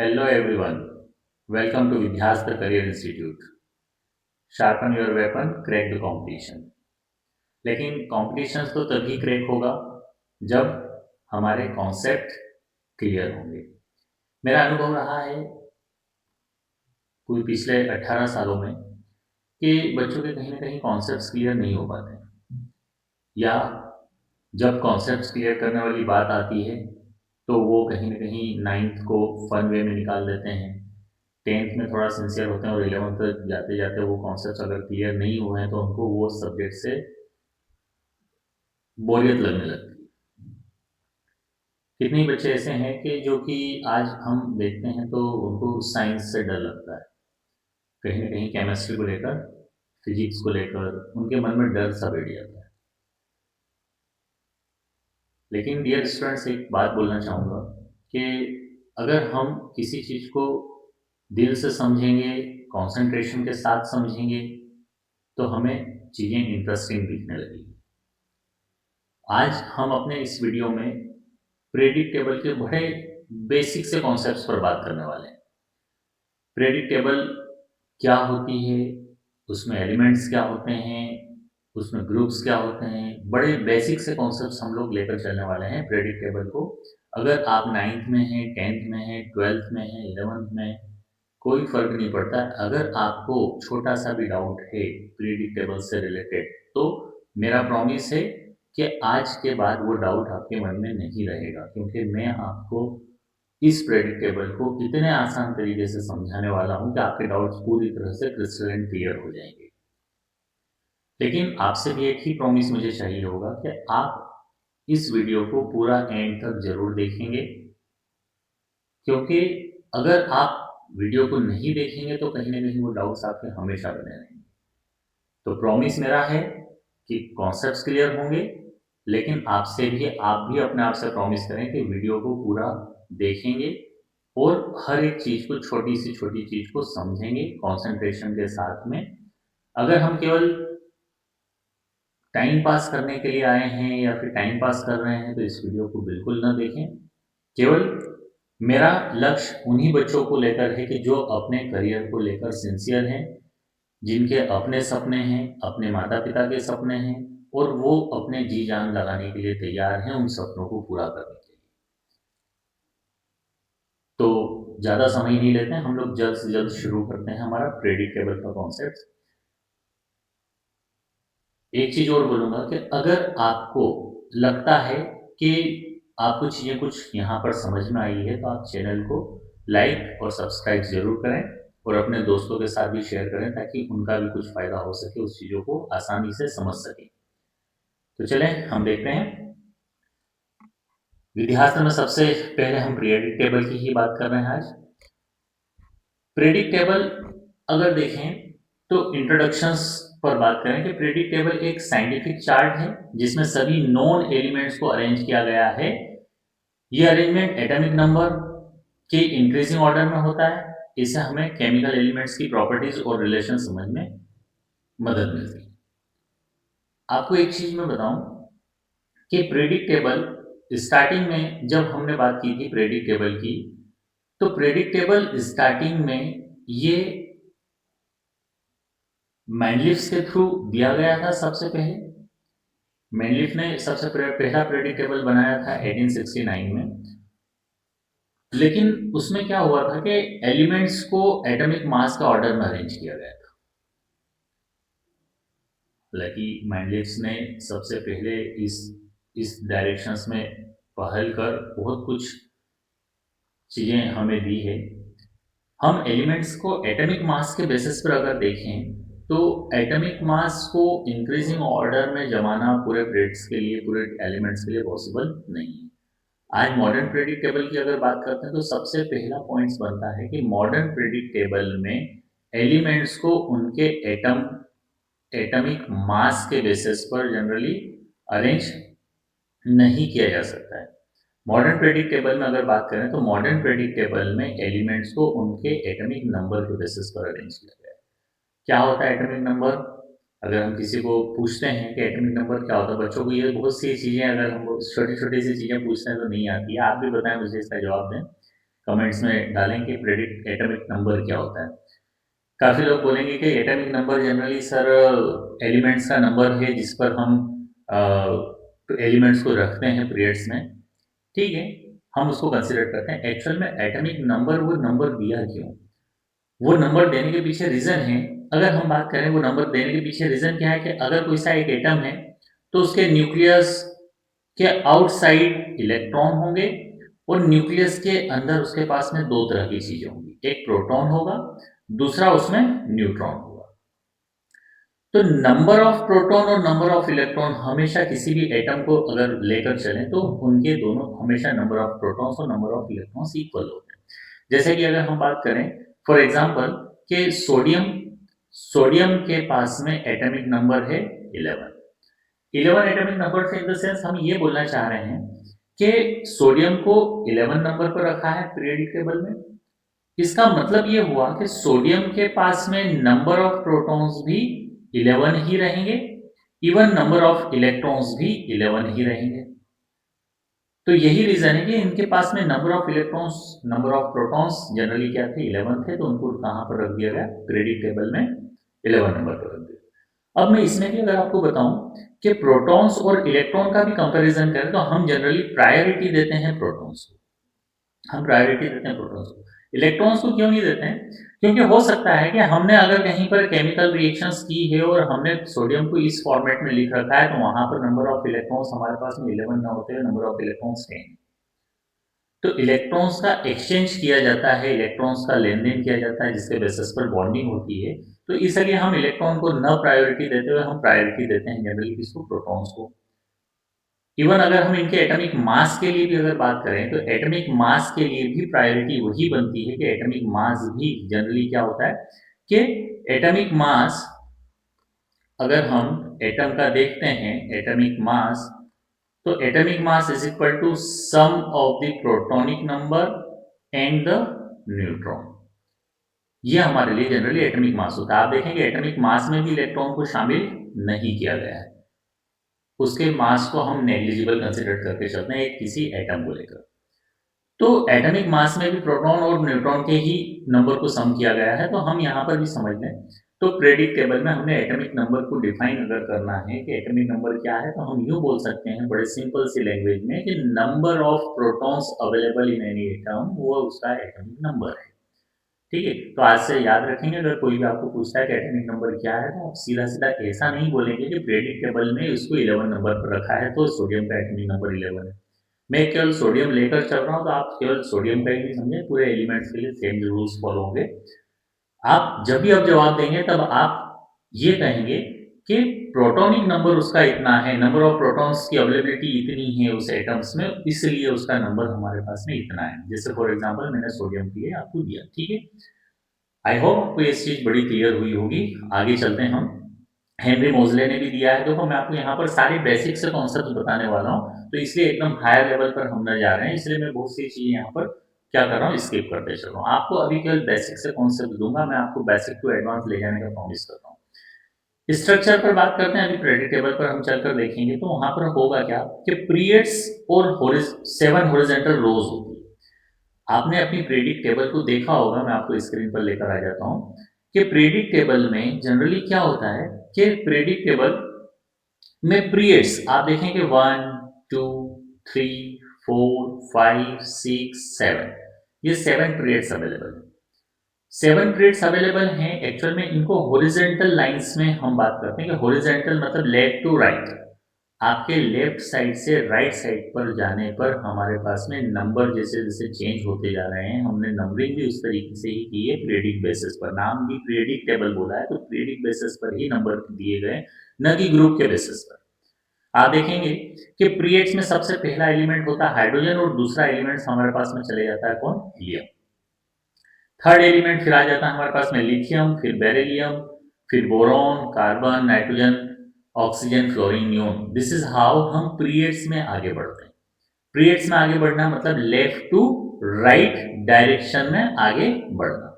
Hello everyone. Welcome to Vidyastra Career Institute. Sharpen your weapon, crack the competition. लेकिन competition तो तभी crack होगा जब हमारे कॉन्सेप्ट क्लियर होंगे। मेरा अनुभव रहा है कोई पिछले 18 सालों में कि बच्चों के कहीं ना कहीं कॉन्सेप्ट्स क्लियर नहीं हो पाते, या जब कॉन्सेप्ट्स क्लियर करने वाली बात आती है तो वो कहीं ना कहीं नाइन्थ को फन वे में निकाल देते हैं, 10th में थोड़ा सिंसियर होते हैं और 11th तक जाते जाते वो कॉन्सेप्ट्स अगर क्लियर नहीं हुए हैं तो उनको वो सब्जेक्ट से बोरियत लगने लगती है। कितने ही बच्चे ऐसे हैं कि जो कि आज हम देखते हैं तो उनको साइंस से डर लगता है, कहीं ना कहीं केमिस्ट्री को लेकर, फिजिक्स को लेकर उनके मन में डर सा बैठ जाता है। लेकिन डियर स्टूडेंट्स, एक बात बोलना चाहूँगा कि अगर हम किसी चीज़ को दिल से समझेंगे, कंसंट्रेशन के साथ समझेंगे, तो हमें चीज़ें इंटरेस्टिंग दिखने लगेगी। आज हम अपने इस वीडियो में प्रेडिक्टेबल के बड़े बेसिक से कॉन्सेप्ट्स पर बात करने वाले हैं। प्रेडिक्टेबल क्या होती है, उसमें एलिमेंट्स क्या होते हैं, उसमें ग्रुप्स क्या होते हैं, बड़े बेसिक से कॉन्सेप्ट्स हम लोग लेकर चलने वाले हैं प्रेडिक्टेबल को। अगर आप 9th में हैं, 10th में हैं, 12th में हैं, 11th में हैं, कोई फ़र्क नहीं पड़ता। अगर आपको छोटा-सा भी डाउट है प्रेडिक्टेबल से रिलेटेड, तो मेरा प्रॉमिस है कि आज के बाद वो डाउट आपके मन में नहीं रहेगा, क्योंकि मैं आपको इस प्रेडिक्टेबल को इतने आसान तरीके से समझाने वाला हूँ कि आपके डाउट्स पूरी तरह से क्रिस्टलाइन क्लियर हो जाएँगे। लेकिन आपसे भी एक ही प्रॉमिस मुझे चाहिए होगा कि आप इस वीडियो को पूरा एंड तक ज़रूर देखेंगे, क्योंकि अगर आप वीडियो को नहीं देखेंगे तो कहीं न कहीं वो डाउट्स आपके हमेशा बने रहेंगे। तो प्रॉमिस मेरा है कि कॉन्सेप्ट्स क्लियर होंगे, लेकिन आप भी अपने आप से प्रॉमिस करें कि वीडियो को पूरा देखेंगे और हर एक चीज़ को, छोटी से छोटी चीज़ को समझेंगे कंसंट्रेशन के साथ में। अगर हम केवल टाइम पास करने के लिए आए हैं या फिर टाइम पास कर रहे हैं तो इस वीडियो को बिल्कुल ना देखें। केवल मेरा लक्ष्य उन्हीं बच्चों को लेकर है कि जो अपने करियर को लेकर सिंसियर हैं, जिनके अपने सपने हैं, अपने माता-पिता के सपने हैं और वो अपने जी-जान लगाने के लिए तैयार हैं उन सपनों को पूरा करने के लिए। तो ज़्यादा समय नहीं लेते हैं, हम लोग जल्द से जल्द शुरू करते हैं हमारा प्रेडिक्टेबल का कॉन्सेप्ट। एक चीज़ और बोलूँगा कि अगर आपको लगता है कि आपको चीज़ें कुछ यहाँ पर समझ में आई है, तो आप चैनल को लाइक और सब्सक्राइब ज़रूर करें और अपने दोस्तों के साथ भी शेयर करें ताकि उनका भी कुछ फ़ायदा हो सके, उस चीज़ों को आसानी से समझ सकें। तो चलें हम देखते हैं। इतिहास में सबसे पहले हम पीरियडिक टेबल की ही बात कर रहे हैं आज। पीरियडिक टेबल अगर देखें तो इंट्रोडक्शंस पर बात करें कि पीरियडिक टेबल एक साइंटिफिक चार्ट है जिसमें सभी नोन एलिमेंट्स को अरेंज किया गया है। ये अरेंजमेंट एटॉमिक नंबर के इंक्रीजिंग ऑर्डर में होता है। इससे हमें केमिकल एलिमेंट्स की प्रॉपर्टीज और रिलेशन समझ में मदद मिलती है। आपको एक चीज मैं बताऊं कि प्रेडिक्ट टेबल स्टार्टिंग में जब हमने बात की थी प्रेडिक्ट टेबल की, तो प्रेडिक्ट टेबल स्टार्टिंग में ये मैनलिफ्स के थ्रू दिया गया था। सबसे पहले मैनलिफ ने सबसे पहला प्रेडिक्ट टेबल बनाया था 1869 में। लेकिन उसमें क्या हुआ था कि एलिमेंट्स को एटॉमिक मास का ऑर्डर में अरेंज किया गया था। हालांकि मैंडलिव्स ने सबसे पहले इस डायरेक्शंस में पहल कर बहुत कुछ चीज़ें हमें दी है। हम एलिमेंट्स को एटॉमिक मास के बेसिस पर अगर देखें तो एटॉमिक मास को इंक्रीजिंग ऑर्डर में जमाना पूरे प्लेट्स के लिए, पूरे एलिमेंट्स के लिए पॉसिबल नहीं है। आज मॉडर्न प्रेडिक्ट टेबल की अगर बात करते हैं तो सबसे पहला पॉइंट्स बनता है कि मॉडर्न प्रेडिक्ट टेबल में एलिमेंट्स को उनके एटॉमिक मास के बेसिस पर जनरली अरेंज नहीं किया जा सकता है। मॉडर्न प्रेडिक्ट टेबल में अगर बात करें तो मॉडर्न प्रेडिक्ट टेबल में एलिमेंट्स को उनके एटॉमिक नंबर के बेसिस पर अरेंज किया गया है। क्या होता है एटॉमिक नंबर? अगर हम किसी को पूछते हैं कि एटॉमिक नंबर क्या होता है, बच्चों को ये बहुत सी चीज़ें, अगर हम छोटी-छोटी सी चीज़ें पूछते हैं तो नहीं आती है। आप भी बताएँ, मुझे इसका जवाब दें। कमेंट्स में डालें कि प्रेडिक्ट एटॉमिक नंबर क्या होता है। काफ़ी लोग बोलेंगे कि atomic number generally sir elements का नंबर है जिस पर हम एलिमेंट्स को रखते हैं पीरियड्स में। ठीक है, हम उसको कंसीडर करते हैं। एक्चुअल में एटॉमिक नंबर वो नंबर दिया क्यों? वो नंबर देने के पीछे रीज़न है, अगर हम बात करें वो नंबर देने के पीछे रीज़न क्या है कि अगर कोई सा एक एटम है, तो उसके न्यूक्लियस के आउटसाइड इलेक्ट्रॉन होंगे और न्यूक्लियस के अंदर उसके पास में 2 तरह की चीज़ें होंगी। एक प्रोटॉन होगा, दूसरा उसमें न्यूट्रॉन होगा। तो नंबर ऑफ प्रोटॉन और नंबर ऑफ इलेक्ट्रॉन हमेशा किसी भी एटम को अगर लेकर चलें तो उनके दोनों हमेशा नंबर ऑफ प्रोटॉन्स और नंबर ऑफ इलेक्ट्रॉन्स इक्वल होते हैं। जैसे कि अगर हम बात करें फॉर एग्जांपल कि सोडियम सोडियम के पास में एटॉमिक नंबर है 11। 11 एटॉमिक नंबर से इन द सेंस हम ये बोलना चाह रहे हैं कि सोडियम को 11 नंबर पर रखा है पीरियोडिक टेबल में। इसका मतलब ये हुआ कि सोडियम के पास में नंबर ऑफ प्रोटॉन्स भी 11 ही रहेंगे, इवन नंबर ऑफ इलेक्ट्रॉन्स भी 11 ही रहेंगे। तो यही रीजन है कि इनके पास में number of electrons, number of protons generally क्या थे 11 थे, तो उनको कहां पर रख दिया गया पीरियोडिक टेबल में 11 नंबर पर रख दिया। अब मैं इसमें भी अगर आपको बताऊं कि प्रोटॉन्स और इलेक्ट्रॉन का भी कंपैरिजन करें तो हम जनरली प्रायोरिटी देते हैं प्रोटॉन्स को। हम प्रायोरिटी देते हैं प्रोटॉन्स को। इलेक्ट्रॉन्स को क्यों नहीं देते हैं? क्योंकि हो सकता है कि हमने अगर कहीं पर केमिकल रिएक्शंस की है और हमने सोडियम को इस फॉर्मेट में लिख रखा है, तो वहां पर नंबर ऑफ इलेक्ट्रॉन्स हमारे पास में 11 ना होते हुए नंबर ऑफ इलेक्ट्रॉन्स 10। तो इलेक्ट्रॉन्स का एक्सचेंज किया जाता है, इलेक्ट्रॉन्स का लेन-देन किया जाता है जिसके बेसिस पर बॉन्डिंग होती है। तो इसलिए हम इलेक्ट्रॉन को न प्रायोरिटी देते हुए हम प्रायोरिटी देते हैं जनरली किसको? प्रोटॉन्स को। इवन अगर हम इनके एटॉमिक मास के लिए भी अगर बात करें तो एटॉमिक मास के लिए भी प्रायोरिटी वही बनती है कि एटॉमिक मास भी जनरली क्या होता है कि एटॉमिक मास अगर हम एटम का देखते हैं एटॉमिक मास, तो atomic mass is equal to sum of the protonic number and the neutron. ये हमारे लिए जनरली एटॉमिक मास होता है। आप देखेंगे एटॉमिक मास में भी इलेक्ट्रॉन को शामिल नहीं किया गया है, उसके मास को हम नेग्लिजिबल कंसिडर करके चलते हैं एक किसी एटम को लेकर। तो एटॉमिक मास में भी प्रोटॉन और न्यूट्रॉन के ही नंबर को सम किया गया है, तो हम यहाँ पर भी समझ लें। तो पीरियोडिक टेबल में हमने एटॉमिक नंबर को डिफाइन अगर करना है कि एटॉमिक नंबर क्या है, तो हम यूँ बोल सकते हैं बड़े सिंपल सी लैंग्वेज में कि number of protons available in any atom वो उसका एटॉमिक नंबर है। ठीक है? तो आज से याद रखेंगे, अगर कोई भी आपको पूछता है कि एटॉमिक नंबर क्या है, तो आप सीधा-सीधा ऐसा नहीं बोलेंगे कि पीरियोडिक टेबल में इसको 11 नंबर पर रखा है, तो सोडियम का एटॉमिक नंबर 11 है। मैं केवल सोडियम लेकर चल रहा हूँ, तो आप केवल सोडियम का ही नहीं समझे, पूरे एलिमेंट्स के लिए सेम रूल्स फॉलो होंगे। आप जब भी आप जवाब देंगे, तब आप ये कहेंगे कि प्रोटॉनिक नंबर उसका इतना है, नंबर ऑफ प्रोटॉन्स की अवेलेबिलिटी इतनी है उस एटम्स में, इसलिए उसका नंबर हमारे पास में इतना है। जैसे फॉर एग्जांपल मैंने सोडियम के लिए आपको दिया, ठीक है? आई होप आपको ये चीज़ बड़ी क्लियर हुई होगी। आगे चलते हैं हम। हेनरी मोज़ले ने भी दिया है, देखो मैं आपको यहाँ पर सारे बेसिक से कॉन्सेप्ट बताने वाला हूँ, तो इसलिए एकदम हायर लेवल पर हम ना जा रहे हैं, इसलिए मैं बहुत सी चीज़ें यहाँ पर क्या कर रहा हूँ, स्किप करते चल रहा हूँ। आपको अभी केवल बेसिक से कॉन्सेप्ट दूँगा, मैं आपको बेसिक टू एडवांस ले जाने का प्रॉमिस कर रहा हूँ। स्ट्रक्चर पर बात करते हैं, अभी पीरियोडिक टेबल पर हम चलकर देखेंगे, तो वहाँ पर होगा क्या कि पीरियड्स और 7 हॉरिजॉन्टल रोज़ होती है। आपने अपनी पीरियोडिक टेबल को देखा होगा, मैं आपको स्क्रीन पर लेकर आ जाता हूँ, कि पीरियोडिक टेबल में जनरली क्या होता है कि पीरियोडिक टेबल में पीरियड्स आप देखेंगे 1, 2, 3, 4, 5, 6, 7, ये 7 पीरियड्स अवेलेबल हैं। 7 पीरियड्स अवेलेबल हैं, एक्चुअल में इनको हॉरिजॉन्टल लाइन्स में हम बात करते हैं कि हॉरिजॉन्टल मतलब लेफ्ट टू राइट। आपके लेफ्ट साइड से राइट साइड पर जाने पर हमारे पास में नंबर जैसे-जैसे चेंज होते जा रहे हैं, हमने नंबरिंग भी उस तरीके से ही की है पीरियडिक बेसिस पर। नाम भी पीरियडिक टेबल बोला है, तो पीरियडिक बेसिस पर ही नंबर दिए गए, न कि ग्रुप के बेसिस पर। आप देखेंगे कि पीरियड्स में सबसे पहला एलिमेंट होता है हाइड्रोजन और दूसरा एलिमेंट हमारे पास में चले जाता है कौन? हीलियम। थर्ड एलिमेंट फिर आ जाता है हमारे पास में लिथियम, फिर बेरिलियम, फिर boron, carbon, nitrogen, oxygen, fluorine, neon. This is how हम पीरियड्स में आगे बढ़ते हैं। पीरियड्स में आगे बढ़ना मतलब लेफ्ट टू राइट डायरेक्शन में आगे बढ़ना,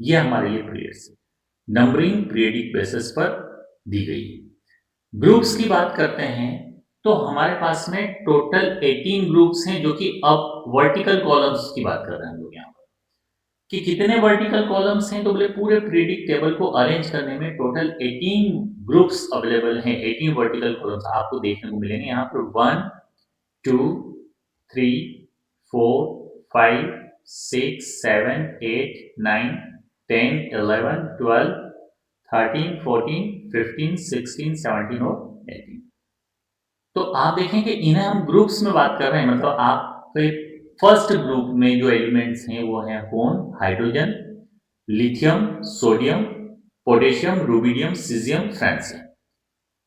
ये हमारे लिए पीरियड्स है। नंबरिंग पीरियडिक बेसिस पर दी गई है। ग्रुप्स की बात करते हैं, तो हमारे पास में टोटल 18 ग्रुप्स हैं जो कि अब वर्टिकल कॉलम्स की बात कर रहे हैं हम लोग यहाँ पर कि कितने वर्टिकल कॉलम्स हैं, तो बोले पूरे प्रीडिक्ट टेबल को अरेंज करने में टोटल 18 ग्रुप्स अवेलेबल हैं, 18 वर्टिकल कॉलम्स आपको देखने को मिलेंगे यहाँ पर 1 2 3 4 5 6 7 8 9 10 11 12 13 14 15 16 17 और 18। तो आप देखें कि इन्हें हम ग्रुप्स में बात कर रहे हैं, मतलब आपके फर्स्ट ग्रुप में जो एलिमेंट्स हैं वो हैं कौन? Hydrogen, lithium, sodium, potassium, rubidium, caesium, francium.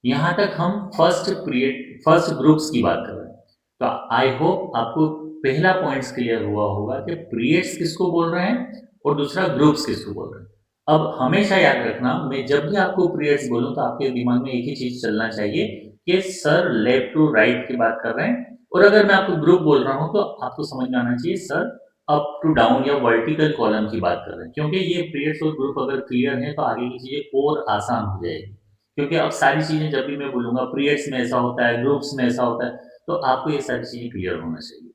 यहाँ तक हम फर्स्ट ग्रुप्स की बात कर रहे हैं। तो आई होप आपको पहला पॉइंट्स क्लियर हुआ होगा कि पीरियड्स किसको बोल रहे हैं और दूसरा ग्रुप्स किसको बोल रहे हैं। अब हमेशा याद रखना, मैं जब भी आपको पीरियड्स बोलूं तो आपके दिमाग में एक ही चीज चलना चाहिए कि सर लेफ्ट टू राइट की बात कर रहे हैं, और अगर मैं आपको ग्रुप बोल रहा हूं तो आपको समझ में आना चाहिए सर अप टू डाउन या वर्टिकल कॉलम की बात कर रहे हैं, क्योंकि ये पीरियड्स और ग्रुप अगर क्लियर है तो आगे की चीजें और आसान हो जाएगी। क्योंकि अब सारी चीजें जब भी मैं बोलूंगा पीरियड्स में ऐसा होता है, ग्रुप्स में ऐसा होता है, तो आपको ये सारी चीजें क्लियर होना चाहिए।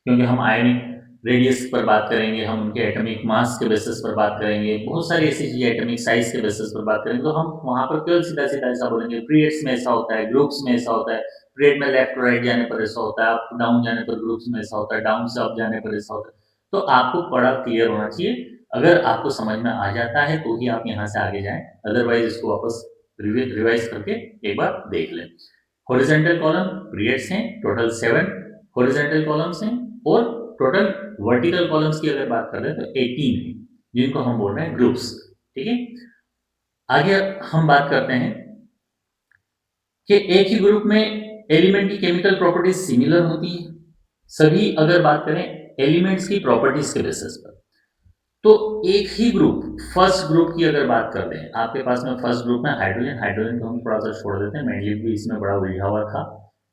क्योंकि हम आयनिक रेडियस पर बात करेंगे, हम उनके एटॉमिक मास के बेसिस पर बात करेंगे, बहुत सारी ऐसी चीजें एटॉमिक साइज के बेसिस पर बात करेंगे, तो हम वहां पर केवल सीधा सीधा ऐसा बोलेंगे पीरियड्स में ऐसा होता है, ग्रुप्स में ऐसा होता है, पीरियड में लेफ्ट टू राइट जाने पर ऐसा होता है, अप डाउन जाने पर ग्रुप्स में ऐसा होता है, डाउन से अप जाने पर ऐसा होता है। तो आपको बड़ा क्लियर होना चाहिए। अगर आपको समझ में आ जाता है तो ही आप यहाँ से आगे जाएं, अदरवाइज इसको वापस रिवाइज करके एक बार देख लें। हॉरिजॉन्टल कॉलम पीरियड्स हैं टोटल 7 हॉरिजॉन्टल कॉलम्स हैं, और टोटल वर्टिकल कॉलम्स की अगर बात कर रहे हैं तो 18 है, जिनको हम बोल रहे हैं ग्रुप्स। ठीक है, आगे हम बात करते हैं कि एक ही ग्रुप में एलिमेंट की केमिकल प्रॉपर्टीज सिमिलर होती है, सभी अगर बात करें एलिमेंट्स की प्रॉपर्टीज के बेसिस पर। तो एक ही ग्रुप फर्स्ट ग्रुप की अगर बात कर लें, आपके पास में फर्स्ट ग्रुप में हाइड्रोजन, हाइड्रोजन को हम थोड़ा सा छोड़ देते हैं, मेनली भी इसमें बड़ा उलझा हुआ था,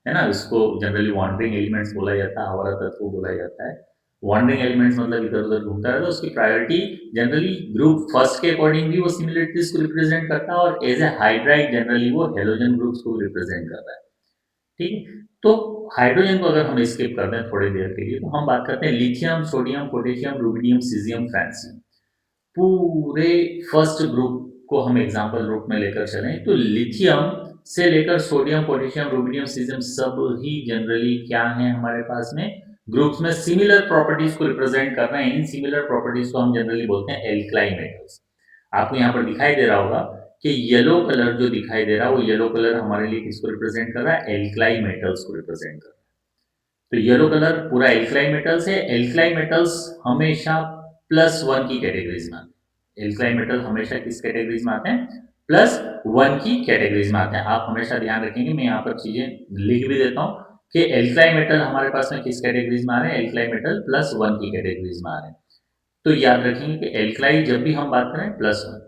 है ना। इसको जनरली वॉन्डरिंग एलिमेंट्स बोला जाता है, आवारा तत्व बोला जाता है। वॉन्डरिंग एलिमेंट्स मतलब इधर उधर घूमता रहता है, उसकी प्रायोरिटी जनरली ग्रुप फर्स्ट के अकॉर्डिंग भी वो सिमिलरिटीज को रिप्रेजेंट करता है, और एज ए हाइड्राइड जनरली वो हेलोजन ग्रुप्स को रिप्रेजेंट करता है। ठीक है, तो हाइड्रोजन को अगर हम स्किप कर दें थोड़ी देर के लिए, तो हम बात करते हैं lithium, sodium, potassium, rubidium, caesium, francium. पूरे फर्स्ट ग्रुप को हम एग्जांपल रूप में लेकर चलें तो लिथियम से लेकर सोडियम, पोटेशियम, रुबिडियम, सीजियम सब ही जनरली क्या है हमारे पास में ग्रुप्स में सिमिलर प्रॉपर्टीज को रिप्रेजेंट कर रहे हैं। इन सिमिलर प्रॉपर्टीज को हम जनरली बोलते हैं एल्कलाइन मेटल्स। आपको यहाँ पर दिखाई दे रहा होगा कि येलो कलर जो दिखाई दे रहा है वो येलो कलर हमारे लिए किसको रिप्रेजेंट कर रहा है? एल्कलाइन मेटल्स को रिप्रेजेंट कर रहा है। तो येलो कलर पूरा एल्कलाइन मेटल्स है। एल्कलाइन मेटल्स हमेशा +1 की कैटेगरीज में आते हैं। एल्कलाइन मेटल हमेशा किस कैटेगरीज में आते हैं? +1 की कैटेगरीज में आते हैं। आप हमेशा ध्यान रखेंगे, मैं यहाँ पर चीजें लिख भी देता हूँ कि एल्कलाइन मेटल हमारे पास में किस कैटेगरीज में आ रहे हैं? एल्कलाइन मेटल +1 की कैटेगरीज में आ रहे हैं। तो याद रखेंगे कि एल्कलाइन जब भी हम बात करें +1।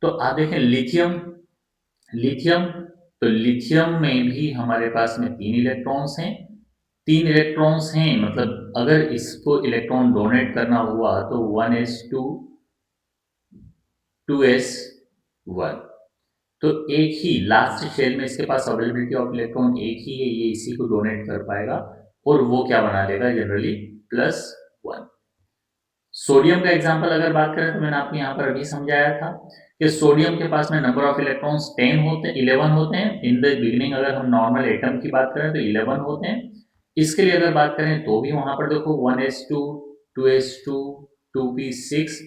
तो आप देखें लिथियम, लिथियम तो लिथियम में भी हमारे पास में 3 इलेक्ट्रॉन्स हैं। 3 इलेक्ट्रॉन्स हैं, मतलब अगर इसको इलेक्ट्रॉन डोनेट करना हुआ तो 1s2 2s1। तो एक ही लास्ट शेल में इसके पास अवेलेबिलिटी ऑफ इलेक्ट्रॉन एक ही है, ये इसी को डोनेट कर पाएगा और वो क्या बना लेगा जनरली +1। सोडियम का एग्जांपल अगर बात करें तो मैंने आपको यहाँ पर अभी समझाया था कि सोडियम के पास में नंबर ऑफ इलेक्ट्रॉन्स 11 होते हैं। इन द बिगिनिंग अगर हम नॉर्मल एटम की बात करें तो 11 होते हैं। इसके लिए अगर बात करें तो भी वहां पर देखो 1s2 2s2 2p6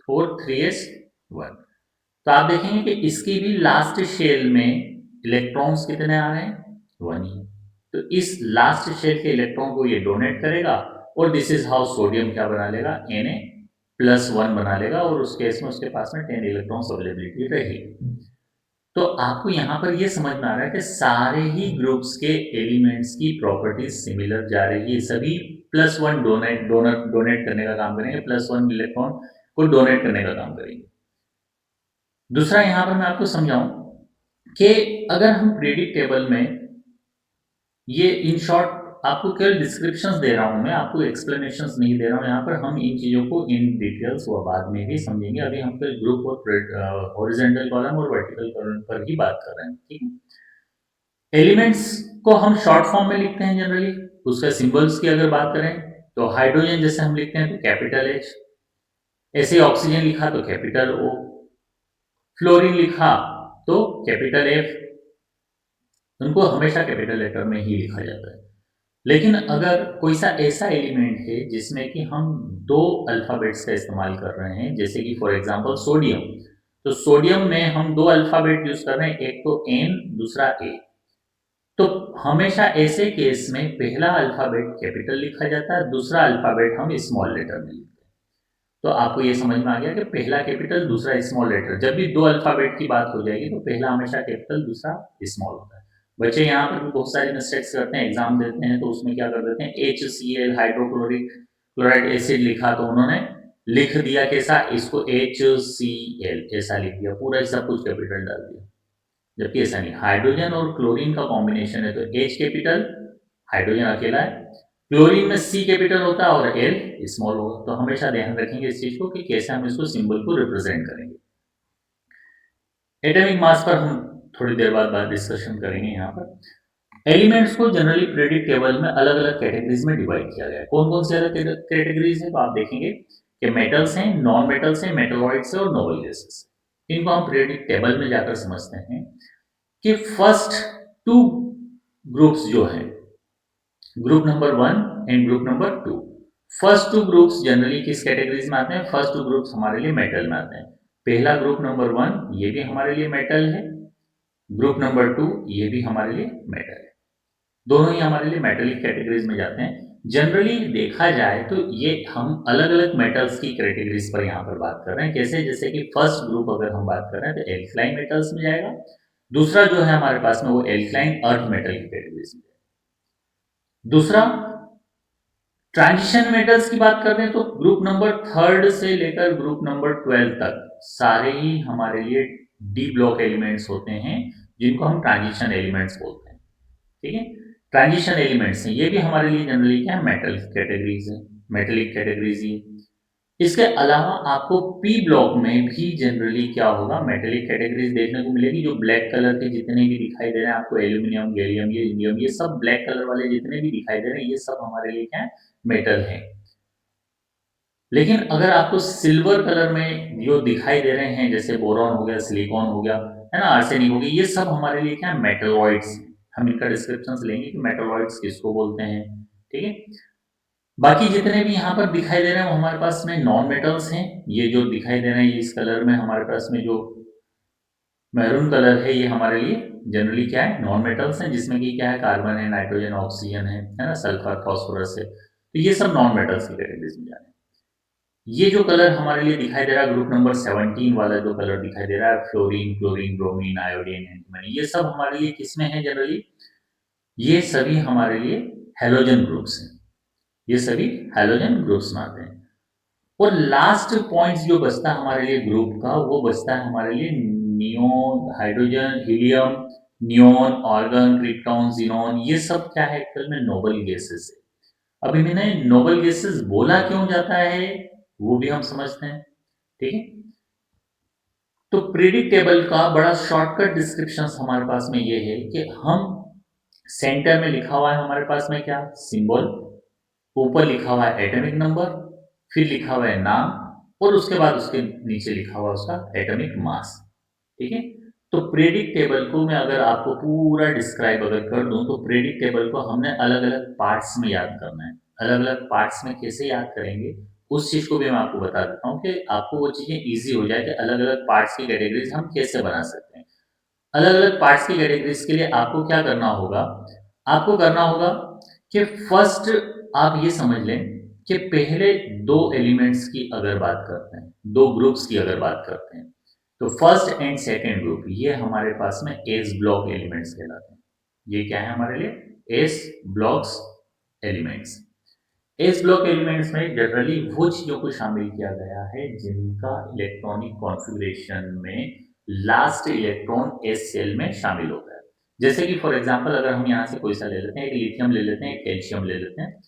और 3s1। तो आप देखेंगे कि इसकी भी लास्ट शेल में इलेक्ट्रॉन्स कितने आ रहे हैं? 1 ही। तो इस लास्ट शेल के इलेक्ट्रॉन को ये डोनेट करेगा और दिस इज हाउ सोडियम क्या बना लेगा? Na+1 बना लेगा, और उस केस में उसके पास में 10 इलेक्ट्रॉन्स अवेलेबिलिटी रहेगी। तो आपको यहाँ पर ये समझ में आ रहा है कि सारे ही ग्रुप्स के एलिमेंट्स की प्रॉपर्टीज सिमिलर जा रही है। सभी +1 डोनेट करने का काम करेंगे, +1 इलेक्ट्रॉन को डोनेट करने का काम करेंगे। दूसरा यहाँ पर मैं आपको समझाऊं कि अगर हम पीरियोडिक टेबल में ये इन शॉर्ट आपको केवल डिस्क्रिप्शंस दे रहा हूं, मैं आपको एक्सप्लेनेशंस नहीं दे रहा हूं यहाँ पर, हम इन चीजों को इन डिटेल्स वो बाद में भी समझेंगे। अभी हम फिर ग्रुप और हॉरिजॉन्टल कॉलम और वर्टिकल कॉलम पर ही बात कर रहे हैं। ठीक है, एलिमेंट्स को हम शॉर्ट फॉर्म में लिखते हैं जनरली। उसका सिंबल्स की अगर बात करें तो हाइड्रोजन जैसे हम लिखते हैं तो कैपिटल एच, ऐसे ऑक्सीजन लिखा तो कैपिटल ओ, फ्लोरीन लिखा तो कैपिटल एफ। उनको हमेशा कैपिटल लेटर में ही लिखा जाता है। लेकिन अगर कोई सा ऐसा एलिमेंट है जिसमें कि हम दो अल्फाबेट्स का इस्तेमाल कर रहे हैं, जैसे कि फॉर एग्जांपल सोडियम, तो सोडियम में हम दो अल्फाबेट यूज कर रहे हैं, एक तो एन, दूसरा ए। तो हमेशा ऐसे केस में पहला अल्फाबेट कैपिटल लिखा जाता है, दूसरा अल्फाबेट हम स्मॉल लेटर में लिखते हैं। तो आपको ये समझ में आ गया कि पहला कैपिटल दूसरा स्मॉल लेटर, जब भी दो अल्फाबेट की बात हो जाएगी तो पहला हमेशा कैपिटल दूसरा स्मॉल होता है। बच्चे यहाँ पर भी बहुत सारी मिस्टेक्स करते हैं, एग्जाम देते हैं तो उसमें क्या कर देते हैं, HCl हाइड्रोक्लोरिक क्लोराइड एसिड लिखा तो उन्होंने लिख दिया कैसा, इसको HCl ऐसा लिख दिया, पूरा ही सब कुछ कैपिटल डाल दिया। जबकि ऐसा नहीं, हाइड्रोजन और क्लोरीन का कॉम्बिनेशन है तो H कैपिटल, हाइड्रोजन अकेला है, क्लोरीन में C कैपिटल होता है और L स्मॉल होगा। तो हमेशा ध्यान रखेंगे इस चीज को कि कैसे हम इसको सिंबल को रिप्रेजेंट करेंगे। एटॉमिक मास पर हम थोड़ी देर बाद डिस्कशन करेंगे। यहाँ पर एलिमेंट्स को जनरली पीरियोडिक टेबल में अलग अलग कैटेगरीज में डिवाइड किया गया है। कौन कौन से अलग कैटेगरीज है तो आप देखेंगे कि मेटल्स हैं, नॉन मेटल्स हैं, मेटलॉइड्स हैं और नोबल गैसेस। इनको हम पीरियोडिक टेबल में जाकर समझते हैं कि फर्स्ट टू ग्रुप्स जो हैं, group number 1 and group number 2, first two groups generally किस कैटेगरीज में आते हैं, फर्स्ट टू ग्रुप्स हमारे लिए मेटल में आते हैं। पहला ग्रुप नंबर 1 ये भी हमारे लिए मेटल है, ग्रुप नंबर 2 ये भी हमारे लिए मेटल है। दोनों ही हमारे लिए मेटलिक कैटेगरीज में जाते हैं। जनरली देखा जाए तो ये हम अलग अलग मेटल्स की कैटेगरीज पर यहाँ पर बात कर रहे हैं। कैसे, जैसे कि फर्स्ट ग्रुप अगर हम बात कर रहे हैं तो एल्कलाइन मेटल्स में जाएगा, दूसरा जो है हमारे पास में वो एल्कलाइन अर्थ मेटल की कैटेगरीज में जाएगा। दूसरा ट्रांजिशन मेटल्स की बात कर रहे हैं तो ग्रुप नंबर 3 से लेकर ग्रुप नंबर 12 तक सारे ही हमारे लिए डी ब्लॉक एलिमेंट्स होते हैं, जिनको हम ट्रांजिशन एलिमेंट्स बोलते हैं। ठीक है, ट्रांजिशन एलिमेंट्स हैं, ये भी हमारे लिए जनरली क्या है, मेटल कैटेगरीज है, मेटेलिक कैटेगरीज ही। इसके अलावा आपको पी ब्लॉक में भी जनरली क्या होगा, मेटेलिक कैटेगरीज देखने को मिलेगी। जो ब्लैक कलर के जितने भी दिखाई दे रहे हैं आपको, एल्यूमिनियम, गैलियम, ये इंडियम, ये सब ब्लैक कलर वाले जितने भी दिखाई दे रहे हैं ये सब हमारे लिए क्या है, मेटल है। लेकिन अगर आपको सिल्वर कलर में जो दिखाई दे रहे हैं, जैसे बोरॉन हो गया, सिलिकॉन हो गया, है ना, आर्सेनिक हो गया, ये सब हमारे लिए क्या है, मेटलॉइड्स। हम इनका डिस्क्रिप्शन लेंगे कि मेटलॉइड्स किसको बोलते हैं। ठीक है, बाकी जितने भी यहाँ पर दिखाई दे रहे हैं वो हमारे पास में नॉन मेटल्स हैं। ये जो दिखाई दे रहे हैं इस कलर में हमारे पास में जो मैरून कलर है, ये हमारे लिए जनरली क्या है, नॉन मेटल्स हैं, जिसमें कि क्या है, कार्बन है, नाइट्रोजन, ऑक्सीजन है ना, सल्फर, फास्फोरस है। तो ये सब नॉन मेटल्स की कैटेगरीज में जाते हैं। ये जो कलर हमारे लिए दिखाई दे रहा है, ग्रुप नंबर 17 वाला जो कलर दिखाई दे रहा है, fluorine, chlorine, bromine, iodine, antimony, ये सब हमारे लिए किसमें है जनरली, ये सभी हमारे लिए हैलोजन ग्रुप्स हैं। ये सभी हैलोजन ग्रुप्स में आते हैं। और लास्ट पॉइंट जो बचता है हमारे लिए ग्रुप का, वो बचता है हमारे लिए neon, hydrogen, helium, neon, argon, krypton, xenon, ये सब क्या है, एक्चुअल में नोबल गैसेस है। अब इन्हें नोबल गैसेस बोला क्यों जाता है वो भी हम समझते हैं। ठीक है, तो पीरियोडिक टेबल का बड़ा शॉर्टकट डिस्क्रिप्शन हमारे पास में ये है कि हम सेंटर में लिखा हुआ है हमारे पास में क्या, सिंबल, ऊपर लिखा हुआ है एटॉमिक नंबर, फिर लिखा हुआ है नाम, और उसके बाद उसके नीचे लिखा हुआ उसका एटॉमिक मास। ठीक है, तो पीरियोडिक टेबल को मैं अगर आपको पूरा डिस्क्राइब अगर कर दूं तो पीरियोडिक टेबल को हमने अलग अलग पार्ट्स में याद करना है। अलग अलग पार्ट्स में कैसे याद करेंगे उस चीज को भी मैं आपको बता देता हूँ कि आपको वो चीजें ईजी हो जाए कि अलग अलग पार्ट्स की कैटेगरीज हम कैसे बना सकते हैं। अलग अलग पार्ट्स की कैटेगरीज के लिए आपको क्या करना होगा, आपको करना होगा कि फर्स्ट आप ये समझ लें कि पहले दो एलिमेंट्स की अगर बात करते हैं, दो ग्रुप्स की अगर बात करते हैं, तो फर्स्ट एंड सेकेंड ग्रुप ये हमारे पास में एस ब्लॉक एलिमेंट्स कहलाते हैं। ये क्या है हमारे लिए, S blocks elements. S block elements में जनरली वो चीजों को शामिल किया गया है जिनका इलेक्ट्रॉनिक कॉन्फ़िगरेशन में लास्ट इलेक्ट्रॉन एस सेल में शामिल होता है। जैसे कि फॉर एग्जांपल अगर हम यहाँ से कोई सा ले लेते हैं, एक लिथियम ले लेते हैं, एक कैल्शियम ले लेते हैं।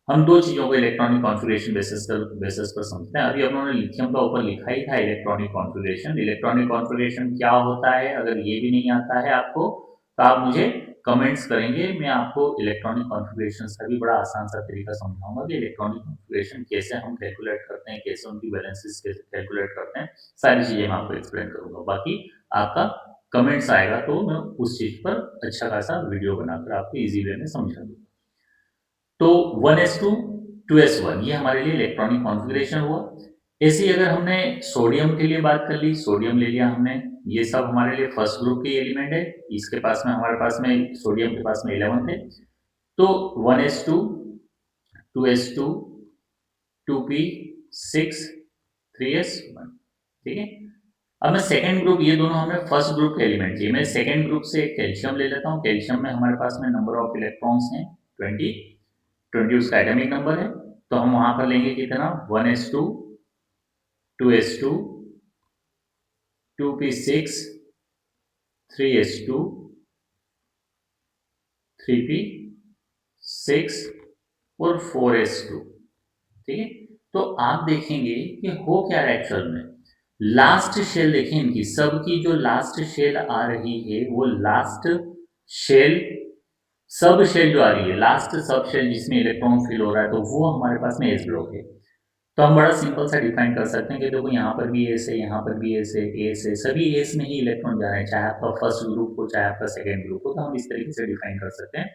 हम दो चीजों को इलेक्ट्रॉनिक कॉन्फ़िगरेशन बेसिस पर समझते हैं। अभी उन्होंने लिथियम का ऊपर लिखा ही था इलेक्ट्रॉनिक कॉन्फ़िगरेशन। इलेक्ट्रॉनिक कॉन्फ़िगरेशन क्या होता है, अगर ये भी नहीं आता है आपको तो आप मुझे कमेंट्स करेंगे, मैं आपको इलेक्ट्रॉनिक कॉन्फ़िगरेशंस का भी बड़ा आसान सा तरीका समझाऊँगा कि इलेक्ट्रॉनिक कॉन्फ़िगरेशन कैसे हम कैलकुलेट करते हैं, कैसे उनकी बैलेंसेस कैसे कैलकुलेट करते हैं, सारी चीज़ें मैं आपको एक्सप्लेन करूँगा। बाकी आपका कमेंट्स आएगा तो मैं उस चीज़ पर अच्छा खासा वीडियो बनाकर आपको ईज़ी वे में समझा दूँगा। तो 1s2 2s1 ये हमारे लिए इलेक्ट्रॉनिक कॉन्फ़िगरेशन हुआ। ऐसे ही अगर हमने सोडियम के लिए बात कर ली, सोडियम ले लिया हमने, ये सब हमारे लिए फर्स्ट ग्रुप के एलिमेंट है। इसके पास में हमारे पास में सोडियम के पास में 11 थे। तो 1s2 2s2 2p6 3s1 ठीक है। अब मैं सेकंड ग्रुप ये दोनों हमें फर्स्ट ग्रुप के एलिमेंट चाहिए। मैं सेकंड ग्रुप से कैल्शियम ले लेता हूँ। कैल्शियम में हमारे पास में नंबर ऑफ इलेक्ट्रॉन्स हैं 20 20 उसका एटॉमिक नंबर है। तो हम वहां पर लेंगे कितना 1s2 2s2 2p6 3s2 3p6 और 4s2 ठीक है। तो आप देखेंगे कि हो क्या रहा है एक्चुअल में। लास्ट शेल देखें इनकी सबकी जो लास्ट शेल आ रही है वो लास्ट शेल सब शेल जो आ रही है लास्ट सब शेल जिसमें इलेक्ट्रॉन फिल हो रहा है तो वो हमारे पास में एस ब्लॉक है। तो हम बड़ा सिंपल सा डिफाइन कर सकते हैं कि देखो यहाँ पर भी एस है, यहाँ पर भी एस है, सभी एस में ही इलेक्ट्रॉन जा रहे हैं, चाहे आपका फर्स्ट ग्रुप हो चाहे आपका सेकेंड ग्रुप हो। तो हम इस तरीके से डिफाइन कर सकते हैं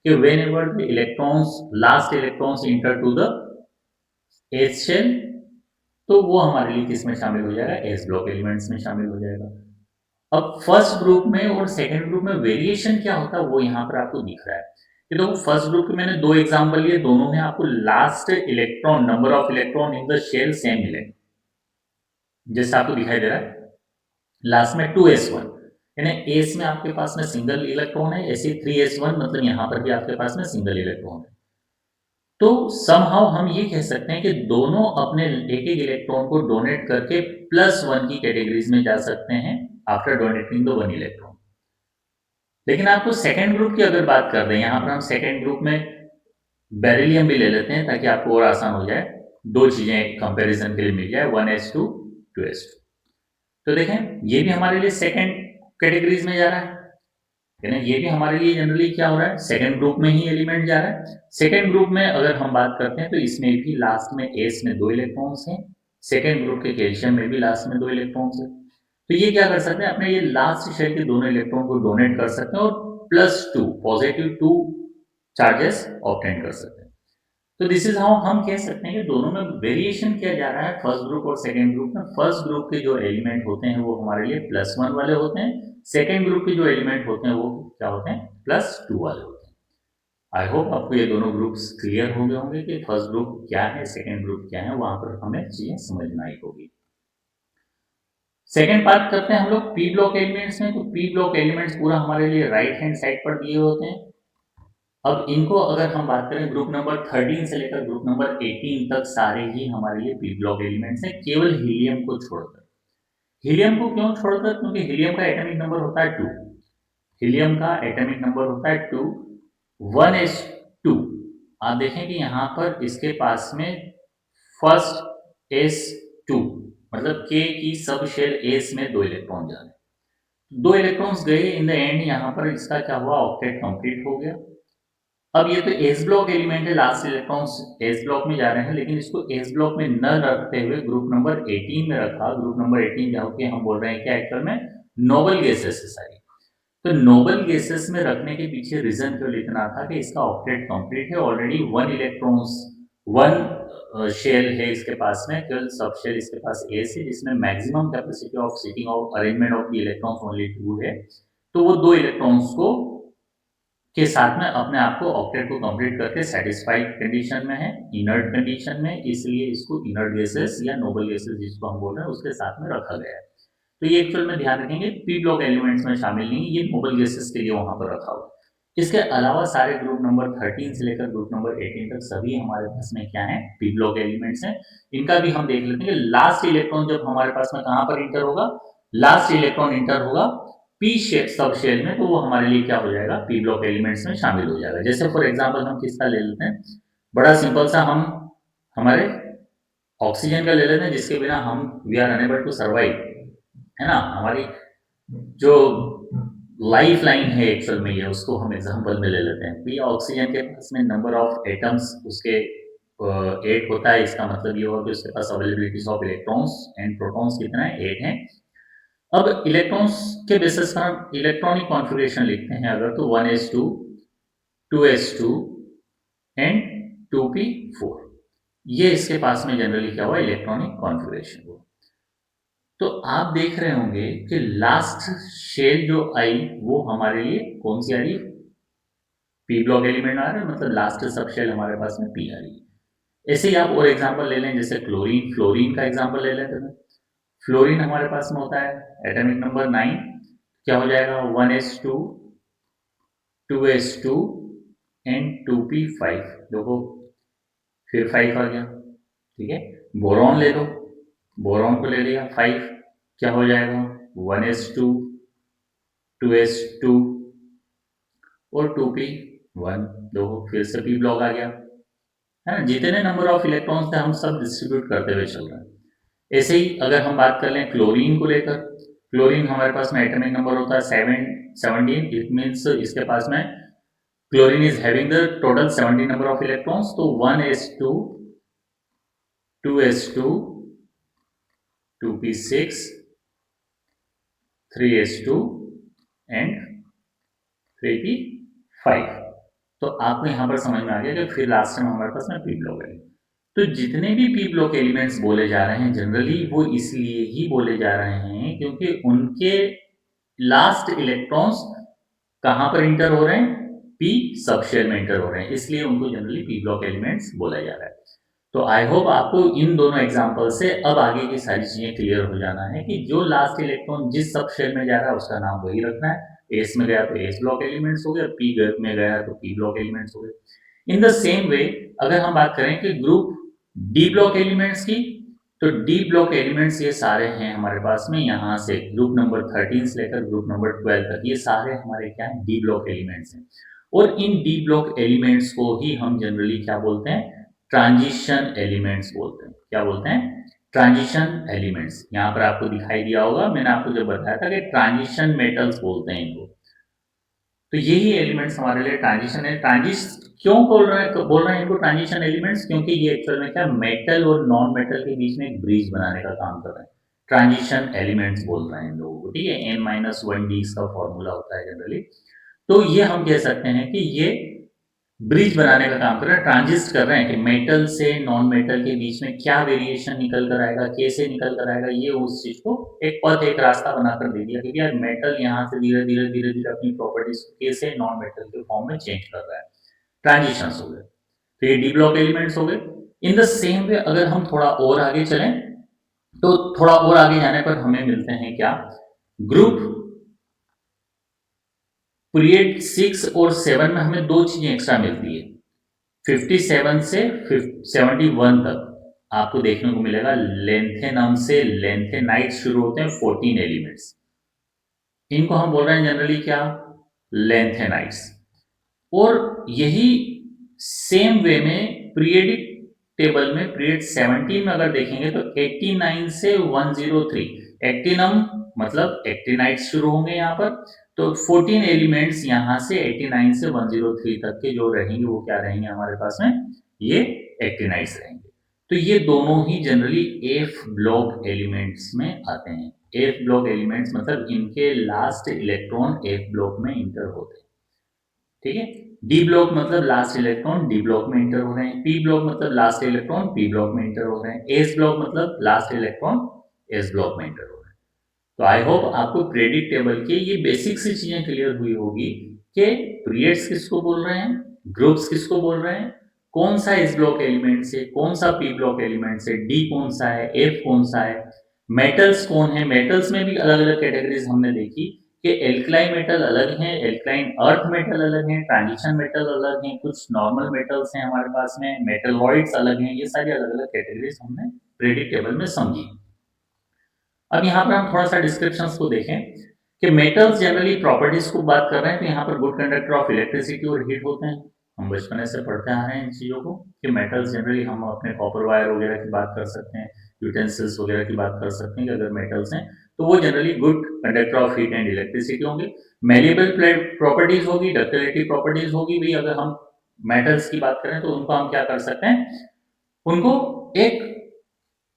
कि whenever the electrons last electrons enter to the s shell तो वो हमारे लिए किस में शामिल हो जाएगा, एस ब्लॉक एलिमेंट्स में शामिल हो जाएगा। अब फर्स्ट ग्रुप में और सेकंड ग्रुप में वेरिएशन क्या होता है वो यहाँ पर आपको दिख रहा है कि देखो फर्स्ट ग्रुप के मैंने दो एग्जांपल लिए, दोनों में आपको last electron number of electron in the shell same मिले, जैसे आपको दिखाई दे रहा है लास्ट में 2s1 यानी एस में आपके पास में सिंगल इलेक्ट्रॉन है, ऐसे 3s1 मतलब यहाँ पर भी आपके पास में सिंगल इलेक्ट्रॉन है। तो समहाउ हम ये कह सकते हैं कि दोनों अपने एक एक इलेक्ट्रॉन को डोनेट करके +1 की कैटेगरीज में जा सकते हैं आफ्टर डोनेटिंग द 1 इलेक्ट्रॉन। लेकिन आपको सेकेंड ग्रुप की अगर बात कर रहे हैं, यहाँ पर हम सेकेंड ग्रुप में बेरिलियम भी ले लेते हैं ताकि आपको और आसान हो जाए, दो चीजें कंपैरिजन के लिए मिल जाए 1s2 2s2। तो देखें ये भी हमारे लिए सेकेंड कैटेगरीज में जा रहा है, यानी ये भी हमारे लिए जनरली क्या हो रहा है सेकेंड ग्रुप में ही एलिमेंट जा रहा है। सेकेंड ग्रुप में अगर हम बात करते हैं तो इसमें भी लास्ट में एस में 2 इलेक्ट्रॉन्स हैं, सेकेंड ग्रुप के कैल्शियम में भी लास्ट में 2 इलेक्ट्रॉन्स हैं। तो ये क्या कर सकते हैं अपने ये लास्ट शेल के दोनों इलेक्ट्रॉन को डोनेट कर सकते हैं और +2 पॉजिटिव 2 चार्जेस ऑब्टेन कर सकते हैं। तो दिस इज हाउ हम कह सकते हैं कि दोनों में वेरिएशन किया जा रहा है फर्स्ट ग्रुप और सेकेंड ग्रुप में। फर्स्ट ग्रुप के जो एलिमेंट होते हैं वो हमारे लिए +1 वाले होते हैं, सेकेंड ग्रुप के जो एलिमेंट होते हैं वो क्या होते हैं +2 वाले होते हैं। आई होप आपको ये दोनों ग्रुप्स क्लियर हो गए होंगे कि फर्स्ट ग्रुप क्या है सेकेंड ग्रुप क्या है, वहां पर हमें चीजें समझ में आई होगी। सेकेंड पार्ट करते हैं हम लोग पी ब्लॉक एलिमेंट्स में। तो पी ब्लॉक एलिमेंट्स पूरा हमारे लिए राइट हैंड साइड पर दिए होते हैं। अब इनको अगर हम बात करें ग्रुप नंबर 13 से लेकर ग्रुप नंबर 18 तक सारे ही हमारे लिए पी ब्लॉक एलिमेंट्स हैं, केवल हीलियम को छोड़कर। हीलियम को क्यों छोड़कर, क्योंकि हीलियम का एटॉमिक नंबर होता है 2। हीलियम का एटॉमिक नंबर होता है 2 1s2। आप देखें कि यहाँ पर इसके पास में फर्स्ट s2 मतलब k की सब शेल s में 2 इलेक्ट्रॉन जा रहे हैं, 2 इलेक्ट्रॉन्स गए इन द एंड, यहाँ पर इसका क्या हुआ ऑक्टेट कंप्लीट हो गया। अब ये तो एस ब्लॉक एलिमेंट है, लास्ट इलेक्ट्रॉन्स एस ब्लॉक में जा रहे हैं, लेकिन इसको एस ब्लॉक में न रखते हुए ग्रुप नंबर 18 में रखा। ग्रुप नंबर 18 जाके हम बोल रहे हैं क्या एक्चुअल में नोबल गैसेस है सारी। तो नोबल गैसेस में रखने के पीछे रीजन क्यों लिखना था कि इसका ऑक्टेट कंप्लीट है, ऑलरेडी 1 इलेक्ट्रॉन्स 1 शेल है इसके पास में, केवल सब शेल इसके पास एस है जिसमें maximum capacity of seating of arrangement of the electrons only 2 है। तो वो 2 इलेक्ट्रॉन्स को के साथ में अपने आप को ऑक्टेट को कंप्लीट करके सेटिस्फाइड कंडीशन में है, इनर्ट कंडीशन में, इसलिए इसको इनर्ट गैसेस या नोबल गैसेस जिसको हम बोल रहे हैं उसके साथ में रखा गया है। तो ये एक्चुअल में ध्यान रखेंगे पी ब्लॉक एलिमेंट्स में शामिल नहीं, ये नोबल गैसेस के लिए वहां पर रखा हुआ। इसके अलावा सारे ग्रुप नंबर 13 से लेकर ग्रुप नंबर 18 तक सभी हमारे पास में क्या है पी ब्लॉक एलिमेंट्स हैं। इनका भी हम देख लेते हैं कि लास्ट इलेक्ट्रॉन जब हमारे पास में कहां पर इंटर होगा, लास्ट इलेक्ट्रॉन इंटर होगा पी शेल सब शेल में, तो वो हमारे लिए क्या हो जाएगा पी ब्लॉक एलिमेंट्स में शामिल हो जाएगा। जैसे फॉर एग्जांपल हम किसका ले लेते हैं, बड़ा सिंपल सा हम हमारे ऑक्सीजन का ले लेते हैं जिसके बिना हम we are unable to survive, है ना। हमारी जो लाइफ लाइन है एक्चुअल में ये, उसको हम एग्जांपल में ले लेते हैं। पी ऑक्सीजन के पास में नंबर ऑफ एटम्स उसके 8 होता है, इसका मतलब ये हुआ कि उसके पास availabilities of electrons and protons कितना है, 8 है। अब इलेक्ट्रॉन्स के बेसिस पर हम इलेक्ट्रॉनिक कॉन्फ़िगरेशन लिखते हैं अगर, तो 1s2, 2s2 एंड 2p4, ये इसके पास में जनरली क्या हुआ, इलेक्ट्रॉनिक कॉन्फ़िगरेशन हुआ। तो आप देख रहे होंगे कि लास्ट शेल जो आई वो हमारे लिए कौन सी आ रही है, पी ब्लॉक एलिमेंट आ रहा है, मतलब लास्ट सब शेल हमारे पास में पी आ रही है। ऐसे ही आप और एग्जांपल ले लें, जैसे क्लोरीन, फ्लोरीन का एग्जांपल ले लेते हैं। फ्लोरीन हमारे पास में होता है एटॉमिक नंबर 9, क्या हो जाएगा, 1s2, 2s2 एंड 2p5। देखो फिर 5 आ गया, ठीक है। बोरॉन ले लो, बोरॉन को ले लिया 5, क्या हो जाएगा, 1s2, 2s2 और 2p1। देखो फिर से p ब्लॉक आ गया, है ना। जितने नंबर ऑफ इलेक्ट्रॉन्स थे हम सब डिस्ट्रीब्यूट करते हुए चल रहे हैं। ऐसे ही अगर हम बात कर लें क्लोरीन को लेकर, क्लोरीन हमारे पास में एटॉमिक नंबर होता है 17, इट मीन्स इसके पास में chlorine is having the total 17 number of electrons, तो 1s2, 2s2, 2p6, 3s2 and 3p5। तो आपको यहां पर समझ में आ गया कि फिर लास्ट टाइम हमारे पास में पी ब्लॉक है। तो जितने भी पी ब्लॉक एलिमेंट्स बोले जा रहे हैं जनरली वो इसलिए ही बोले जा रहे हैं क्योंकि उनके लास्ट इलेक्ट्रॉन्स कहां पर इंटर हो रहे हैं, पी सबशेल में इंटर हो रहे हैं, इसलिए उनको जनरली पी ब्लॉक एलिमेंट्स बोला जा रहा है। तो आई होप आपको इन दोनों एग्जांपल से अब आगे की सारी चीजें क्लियर हो जाना है कि जो लास्ट इलेक्ट्रॉन जिस सब शेल में जा रहा है उसका नाम वही रखना है। एस में गया तो एस ब्लॉक एलिमेंट्स हो गए, पी में गया तो पी ब्लॉक एलिमेंट्स हो गए। इन द सेम वे अगर हम बात करें कि ग्रुप डी ब्लॉक एलिमेंट्स की, तो डी ब्लॉक एलिमेंट्स ये सारे हैं हमारे पास में, यहाँ से ग्रुप नंबर 13 से लेकर ग्रुप नंबर 12 तक ये सारे हमारे क्या है, डी ब्लॉक एलिमेंट्स हैं। और इन डी ब्लॉक एलिमेंट्स को ही हम जनरली क्या बोलते हैं, ट्रांजिशन एलिमेंट्स बोलते हैं। क्या बोलते हैं, ट्रांजिशन एलिमेंट्स। यहाँ पर आपको दिखाई दिया होगा, मैंने आपको जब बताया था कि ट्रांजिशन मेटल्स बोलते हैं इनको। तो यही एलिमेंट्स हमारे लिए ट्रांजिशन है। ट्रांजिश क्यों बोल रहे हैं इनको ट्रांजिशन एलिमेंट्स, क्योंकि ये एक्चुअल में क्या मेटल और नॉन मेटल के बीच में एक ब्रिज बनाने का काम कर रहे हैं। ट्रांजिशन एलिमेंट्स बोल रहे हैं इन लोगों को, ठीक है। n-1d इसका फॉर्मूला होता है जनरली। तो ये हम कह सकते हैं कि ये ब्रिज बनाने का काम कर रहे हैं, ट्रांजिस्ट कर रहे हैं कि मेटल से नॉन मेटल के बीच में क्या वेरिएशन निकल कर आएगा, कैसे निकल कर आएगा, ये उस चीज को एक पथ, एक रास्ता बनाकर दे दिया कि यार मेटल यहाँ से धीरे धीरे धीरे धीरे अपनी प्रॉपर्टीज कैसे नॉन मेटल के फॉर्म में चेंज कर रहा है। ट्रांजिशन हो गए, तो ये डी ब्लॉक एलिमेंट्स हो गए। इन द सेम वे अगर हम थोड़ा और आगे चलें, तो थोड़ा और आगे जाने पर हमें मिलते हैं क्या, ग्रुप पीरियड 6 और 7 में हमें दो चीजें एक्स्ट्रा मिलती है। 57 से 71 तक आपको देखने को मिलेगा लेंथेनम से लेंथेनाइट शुरू होते हैं 14 एलिमेंट्स। इनको हम बोल रहे हैं जनरली क्या, लेंथेनाइट्स। और यही सेम वे में पीरियडिक टेबल में पीरियड 17 में अगर देखेंगे तो 89 से 103 एक्टिनम मतलब एक्टिनाइट शुरू होंगे यहाँ पर। तो 14 एलिमेंट्स यहाँ से 89 से 103 तक के जो रहेंगे वो क्या रहेंगे हमारे पास में, ये एक्टिनाइट्स रहेंगे। तो ये दोनों ही जनरली एफ ब्लॉक एलिमेंट्स में आते हैं। एफ ब्लॉक एलिमेंट्स मतलब इनके लास्ट इलेक्ट्रॉन एफ ब्लॉक में इंटर होते हैं, ठीक है। डी ब्लॉक मतलब लास्ट इलेक्ट्रॉन डी ब्लॉक में इंटर हो रहे हैं, पी ब्लॉक मतलब लास्ट इलेक्ट्रॉन पी ब्लॉक में इंटर हो रहे हैं, एस ब्लॉक मतलब लास्ट इलेक्ट्रॉन एस ब्लॉक में इंटर हो रहे हैं। तो आई होप आपको पीरियडिक टेबल के ये बेसिक सी चीजें क्लियर हुई होगी कि पीरियड्स किसको बोल रहे हैं, ग्रुप्स किसको बोल रहे हैं, कौन सा एस ब्लॉक एलिमेंट से, कौन सा पी ब्लॉक एलिमेंट से, डी कौन सा है, एफ कौन सा है, मेटल्स कौन है। मेटल्स में भी अलग अलग कैटेगरीज हमने देखी कि एल्कलाइन मेटल अलग हैं, एल्कलाइन अर्थ मेटल अलग हैं, ट्रांजिशन मेटल अलग हैं, कुछ नॉर्मल मेटल्स हैं हमारे पास में, मेटलॉइड्स अलग हैं। ये सारी अलग अलग कैटेगरीज हमने पीरियडिक टेबल में समझी। अब यहाँ पर हम थोड़ा सा डिस्क्रिप्शंस को देखें कि मेटल्स जनरली प्रॉपर्टीज को बात कर रहे हैं, तो यहाँ पर गुड कंडक्टर ऑफ इलेक्ट्रिसिटी और हीट होते हैं। हम बचपन से पढ़ते आ रहे हैं इन चीजों को कि मेटल्स जनरली हम अपने कॉपर वायर वगैरह की बात कर सकते हैं यूटेंसिल्स वगैरह की बात कर सकते हैं कि अगर मेटल्स हैं तो वो generally good conductor of heat and electricity होंगे। मेलेबल प्रॉपर्टीज होगी, डक्टिलिटी प्रॉपर्टीज होगी। भाई अगर हम मेटल्स की बात करें तो उनको हम क्या कर सकते हैं, उनको एक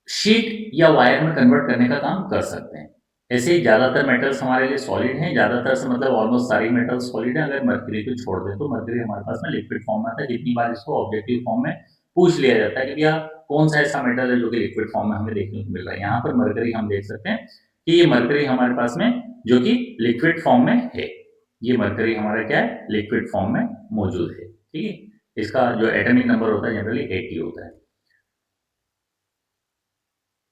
शीट या वायर में कन्वर्ट करने का काम कर सकते हैं। ऐसे ही ज़्यादातर मेटल्स हमारे लिए सॉलिड हैं, ज़्यादातर से मतलब ऑलमोस्ट सारी मेटल्स सॉलिड हैं। अगर मर्क्यूरी को छोड़ दें तो मर्क्यूरी हमारे पास में लिक्विड फॉर्म में आता है। जितनी बार इसको ऑब्जेक्टिव फॉर्म में पूछ लिया जाता है कि भैया कौन सा ऐसा मेटल है जो कि लिक्विड फॉर्म में हमें देखने को मिल रहा है, यहाँ पर मर्करी हम देख सकते हैं कि ये मर्करी हमारे पास में जो कि लिक्विड फॉर्म में है। ये मर्करी हमारा क्या है, लिक्विड फॉर्म में मौजूद है। ठीक है, इसका जो एटॉमिक नंबर होता है जनरली 80 होता है।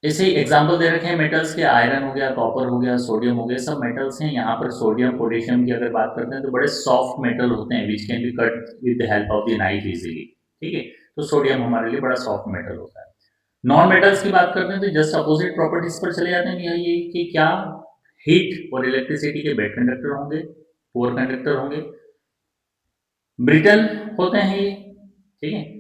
ऐसे ही एग्जाम्पल दे रखे हैं मेटल्स के, आयरन हो गया, कॉपर हो गया, सोडियम हो गया, सब मेटल्स हैं। यहाँ पर सोडियम पोटेशियम की अगर बात करते हैं तो बड़े सॉफ्ट मेटल होते हैं which can be cut with the help of the knife easily. ठीक है, तो सोडियम हमारे लिए बड़ा सॉफ्ट मेटल होता है। नॉन मेटल्स की बात करते हैं तो जस्ट अपोजिट प्रॉपर्टीज पर चले जाते हैं भैया, ये कि क्या हीट और इलेक्ट्रिसिटी के बेड कंडक्टर होंगे, पुअर कंडक्टर होंगे, ब्रिटल होते हैं ये। ठीक है,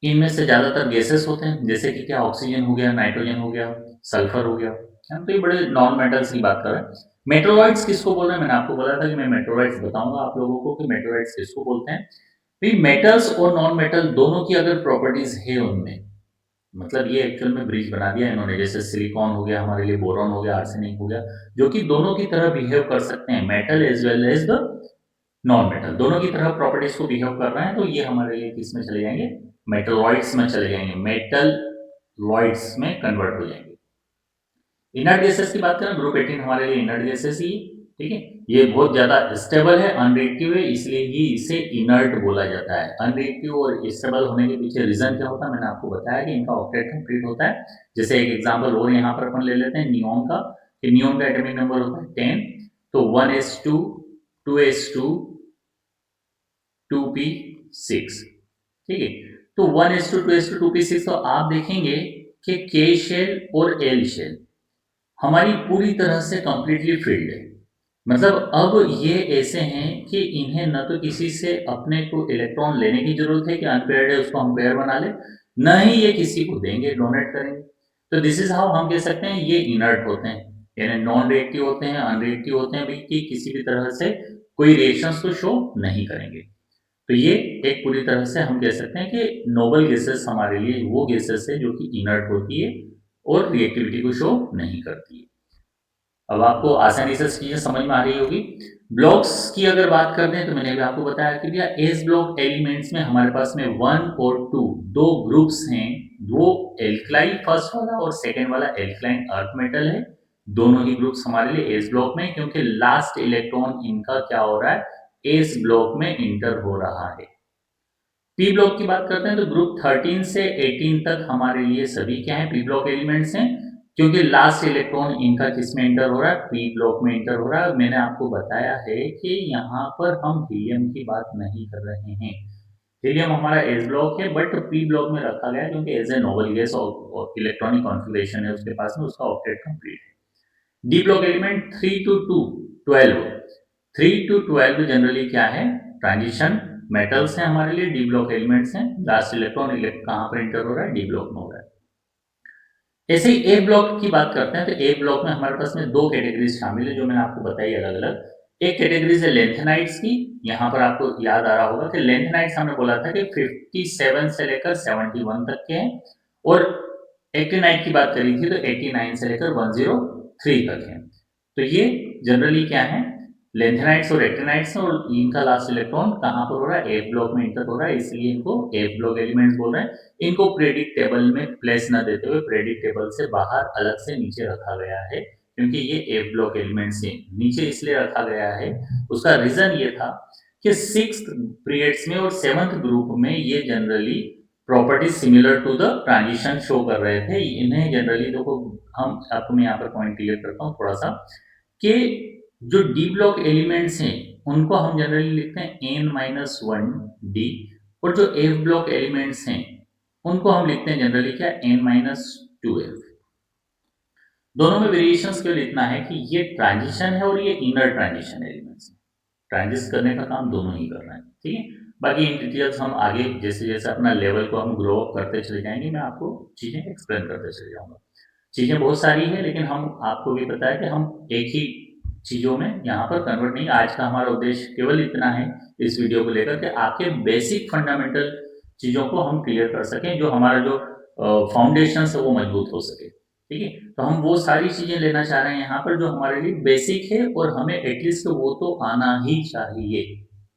इनमें से ज्यादातर गैसेस होते हैं, जैसे कि क्या ऑक्सीजन हो गया, नाइट्रोजन हो गया, सल्फर हो गया। हम तो ये बड़े नॉन मेटल्स की बात कर रहे हैं। मेटोरॉइड्स किसको बोल रहे हैं, मैंने आपको बोला था कि मैं मेटोरॉइड्स बताऊंगा आप लोगों को कि मेटोरॉइड्स किसको बोलते हैं। भाई मेटल्स और नॉन मेटल दोनों की अगर प्रॉपर्टीज है उनमें, मतलब ये एक्चुअल में ब्रिज बना दिया इन्होंने, जैसे सिलिकॉन हो गया हमारे लिए, बोरॉन हो गया, आर्सेनिक हो गया, जो कि दोनों की तरह बिहेव कर सकते हैं, metal as well as the non metal दोनों की तरह प्रॉपर्टीज को बिहेव कर रहे हैं। तो ये हमारे लिए किस में चले जाएंगे, मेटलॉइड्स में चले जाएंगे, मेटल लॉइड्स में कन्वर्ट हो जाएंगे। इनर्ट गैसेस की बात करें, ग्रुप 18 हमारे लिए इनर्ट गैसेस ही। ठीक है, ये बहुत ज्यादा स्टेबल है, अनरिएक्टिव है, इसलिए ही इसे इनर्ट बोला जाता है। अनरिएक्टिव और स्टेबल होने के पीछे रीजन क्या होता है, मैंने आपको बताया कि इनका ऑक्टेट कंप्लीट होता है। जैसे एक एग्जांपल और यहाँ पर अपन ले लेते हैं नियोन का, कि नियोन का एटॉमिक नंबर होता है 10, तो 1s2 2s2 2p6। ठीक है, तो 1s2 2s2 2p6, तो आप देखेंगे कि के शेल और एल शेल हमारी पूरी तरह से कंप्लीटली फिल्ड है। मतलब अब ये ऐसे हैं कि इन्हें न तो किसी से अपने को इलेक्ट्रॉन लेने की जरूरत है कि अनपेयर्ड है उसको हम पेयर बना ले, न ही ये किसी को देंगे, डोनेट करेंगे। तो दिस इज हाउ हम कह सकते हैं ये इनर्ट होते हैं, यानी नॉन रिएक्टिव होते हैं, अनरिएक्टिव होते हैं, भी कि किसी भी तरह से कोई रिएक्शंस को शो नहीं करेंगे। तो ये एक पूरी तरह से हम कह सकते हैं कि नोबल गैसेस हमारे लिए वो गैसेस है जो कि इनर्ट होती है और रिएक्टिविटी को शो नहीं करती है। अब आपको आसानी से चीजें समझ में आ रही होगी। ब्लॉक्स की अगर बात करते हैं तो मैंने भी आपको बताया कि भैया एस ब्लॉक एलिमेंट्स में हमारे पास में 1 और 2 दो ग्रुप्स हैं। वो एल्कलाइन फर्स्ट वाला और सेकेंड वाला एल्कलाइन अर्थ मेटल है। दोनों ही ग्रुप्स हमारे लिए एस ब्लॉक में, क्योंकि लास्ट इलेक्ट्रॉन इनका क्या हो रहा है, एस ब्लॉक में इंटर हो रहा है। पी ब्लॉक की बात करते हैं तो ग्रुप 13 से 18 तक हमारे लिए सभी क्या है, पी ब्लॉक एलिमेंट्स हैं, क्योंकि लास्ट इलेक्ट्रॉन इनका किस में इंटर हो रहा है, पी ब्लॉक में इंटर हो रहा है। मैंने आपको बताया है कि यहाँ पर हम हीलियम की बात नहीं कर रहे हैं। हीलियम हमारा एस ब्लॉक है बट पी ब्लॉक में रखा गया है, क्योंकि एज ए नोबल गैस और इलेक्ट्रॉनिक कॉन्फ़िगरेशन है उसके पास में, उसका ऑक्टेट कंप्लीट है। D block element 3 to 2 12, 3 to 12 generally क्या है, ट्रांजिशन मेटल्स हैं हमारे लिए, डी ब्लॉक एलिमेंट्स हैं। लास्ट इलेक्ट्रॉन कहाँ पर इंटर हो रहा है, डी ब्लॉक में हो रहा है। ऐसे ही ए ब्लॉक की बात करते हैं तो ए ब्लॉक में हमारे पास में दो कैटेगरीज शामिल है जो मैंने आपको बताई अलग अलग। एक कैटेगरीज है लेंथेनाइट्स की। यहाँ पर आपको याद आ रहा होगा कि लेंथेनाइट्स हमने बोला था कि 57 से लेकर 71 तक के हैं, और एक्टिनाइट की बात करी थी तो 89 से लेकर 103 तक है। तो ये जनरली क्या है, लेंथेनाइट्स और एक्टिनाइट्स, और इनका लास्ट इलेक्ट्रॉन कहाँ पर हो रहा है, एफ ब्लॉक में इंटर हो रहा है, इसलिए इनको एफ ब्लॉक एलिमेंट्स बोल रहे हैं। इनको प्रेडिक्ट टेबल में प्लेस न देते हुए प्रेडिक्ट टेबल से बाहर अलग से नीचे रखा गया है, क्योंकि ये एफ ब्लॉक एलिमेंट से नीचे इसलिए रखा गया है, उसका रीजन ये था कि 6th पीरियड्स में और 7th ग्रुप में ये generally property similar to the transition show कर रहे थे। इन्हें जनरली देखो, हम आपको मैं यहाँ पर पॉइंट क्लियर करता हूँ थोड़ा सा, कि जो डी ब्लॉक एलिमेंट्स हैं उनको हम जनरली लिखते हैं n-1 डी, और जो एफ ब्लॉक एलिमेंट्स हैं उनको हम लिखते हैं जनरली क्या, n-2f। दोनों में वेरिएशंस केवल इतना है कि ये ट्रांजिशन है और ये इनर ट्रांजिशन एलिमेंट्स है, ट्रांजिट करने का काम दोनों ही कर रहे हैं। ठीक है, बाकी इन डिटेल्स हम आगे जैसे-जैसे अपना लेवल को हम ग्रो अप करते चले जाएँगे, मैं आपको चीज़ें एक्सप्लेन करते चले जाऊँगा। चीज़ें बहुत सारी हैं, लेकिन हम आपको भी पता है कि हम एक ही चीज़ों में यहाँ पर कन्वर्ट नहीं, आज का हमारा उद्देश्य केवल इतना है इस वीडियो को लेकर के आपके बेसिक फंडामेंटल चीज़ों को हम क्लियर कर सकें, जो हमारा जो फाउंडेशंस है वो मजबूत हो सके। ठीक है? तो हम वो सारी चीज़ें लेना चाह रहे हैं यहाँ पर जो हमारे लिए बेसिक है और हमें एटलीस्ट वो तो आना ही चाहिए।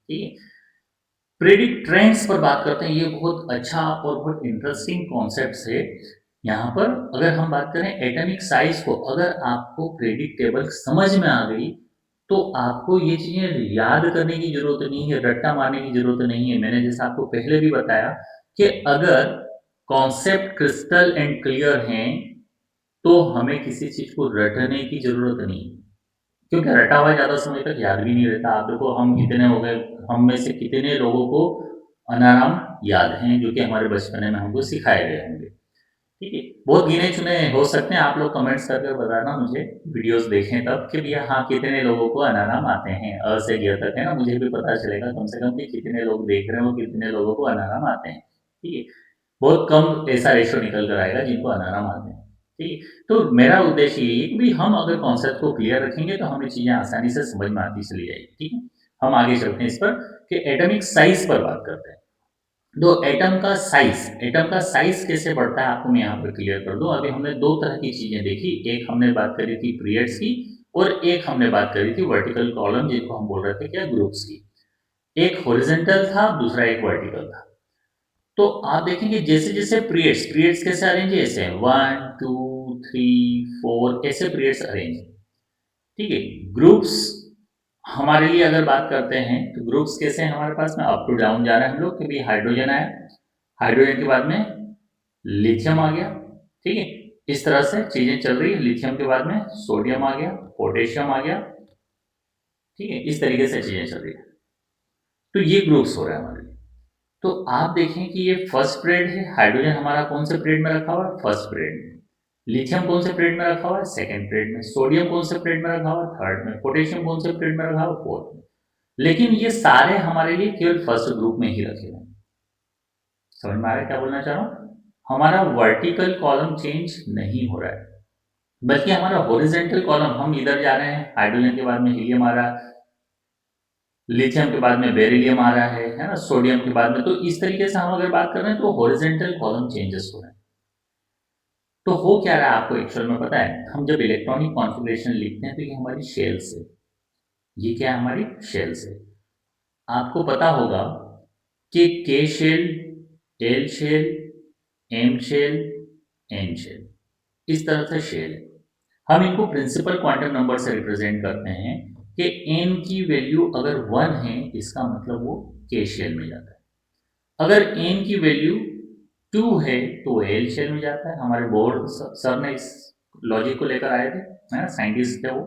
ठीक है? प्रेडिक्ट ट्रेंड्स पर बात करते हैं, ये बहुत अच्छा और बहुत इंटरेस्टिंग कॉन्सेप्ट्स है। यहाँ पर अगर हम बात करें एटॉमिक साइज़ को, अगर आपको प्रेडिक्ट टेबल समझ में आ गई, तो आपको ये चीज़ें याद करने की ज़रूरत नहीं है, रट्टा मारने की ज़रूरत नहीं है। मैंने जैसा आपको पहले भी बताया कि अगर कॉन्सेप्ट क्रिस्टल एंड क्लियर हैं, तो हमें किसी चीज़ को रटने की ज़रूरत नहीं है। क्योंकि रटा हुआ ज़्यादा समय तक याद भी नहीं रहता। आप देखो हम कितने हो गए, हम में से कितने लोगों को अनाराम याद हैं, जो कि हमारे बचपने में हमको सिखाए गए होंगे। ठीक है? बहुत गिने-चुने हो सकते हैं, आप लोग कमेंट्स करके बताना मुझे, वीडियोज़ देखें तब कि भैया हाँ, कितने लोगों को अनाराम आते हैं, अ से ग तक, है ना? मुझे भी पता चलेगा कम से कम कि कितने लोग देख रहे हो, कितने लोगों को अनाराम आते हैं। ठीक है? बहुत कम ऐसा रेशियो निकल कर आएगा जिनको अनाराम आते हैं। ठीक है? तो मेरा उद्देश्य यही है कि भई हम अगर कॉन्सेप्ट को क्लियर रखेंगे तो हमें चीज़ें आसानी से समझ में आती चली जाएगी। ठीक है? हम आगे चलते हैं इस पर कि एटॉमिक साइज़ पर बात करते हैं। तो एटम का साइज़ कैसे बढ़ता है आपको मैं यहाँ पे क्लियर कर दूँ। अभी हमने 2 तरह की चीज़ें देखी, एक हमने बात करी थी पीरियड्स की और एक हमने बात करी थी वर्टिकल कॉलम जिनको हम बोल रहे थे क्या ग्रुप्स की। एक हॉरिज़ॉन्टल था, दूसरा एक वर्टिकल था। तो आप देखेंगे जैसे-जैसे पीरियड्स पीरियड्स कैसे अरेंज है ऐसे हैं 1, 2, 3, 4 ऐसे पीरियड्स अरेंज हैं। ठीक है? ग्रुप्स हमारे लिए अगर बात करते हैं तो ग्रुप्स कैसे हैं हमारे पास में अप टू डाउन जा रहे हैं हम लोग कि भई हाइड्रोजन आया, हाइड्रोजन के बाद में लिथियम आ गया, ठीक है? इस तरह से चीज़ें चल रही हैं, लिथियम के बाद में सोडियम आ गया, पोटेशियम आ गया, ठीक है? इस तरीके से चीज़ें चल रही हैं। तो ये ग्रुप्स हो रहा है हमारे लिए। तो आप देखें कि ये फर्स्ट पीरियड है, हाइड्रोजन हमारा कौन से पीरियड में रखा हुआ है? फर्स्ट पीरियड में। लिथियम कौन से पीरियड में रखा हुआ है? सेकंड पीरियड में। सोडियम कौन से पीरियड में रखा हुआ है? थर्ड में। पोटेशियम कौन से पीरियड में रखा हुआ है? फोर्थ में। लेकिन ये सारे हमारे लिए केवल फर्स्ट ग्रुप में ही रखे हुए हैं। समझ में आ रहा है क्या बोलना चाह रहा हूँ? हमारा वर्टिकल कॉलम चेंज नहीं हो रहा है, बल्कि हमारा हॉरिजॉन्टल कॉलम हम इधर जा रहे हैं, हाइड्रोजन के बाद में हीलियम आ रहा है, लिथियम के बाद में बेरिलियम आ रहा है ना? सोडियम के बाद में, तो इस तरीके से हम अगर बात कर रहे हैं तो हॉरिजॉन्टल कॉलम चेंजेस हो रहे हैं। तो हो क्या रहा है आपको एक्चुअल में पता है? हम जब इलेक्ट्रॉनिक कॉन्फ़िगरेशन लिखते हैं तो ये हमारी शेल्स है। ये क्या है? हमारी शेल्स है। आपको पता होगा कि K shell, L shell, M shell, N shell, इस तरह से शेल है। हम इनको प्रिंसिपल क्वांटम नंबर से रिप्रेजेंट करते हैं कि n की वैल्यू अगर 1 है, इसका मतलब वो के शेल में जाता है। अगर n की वैल्यू 2 है, तो वो एल शेल में जाता है। हमारे बोर्ड सर ने इस लॉजिक को लेकर आए थे, है ना? साइंटिस्ट थे वो।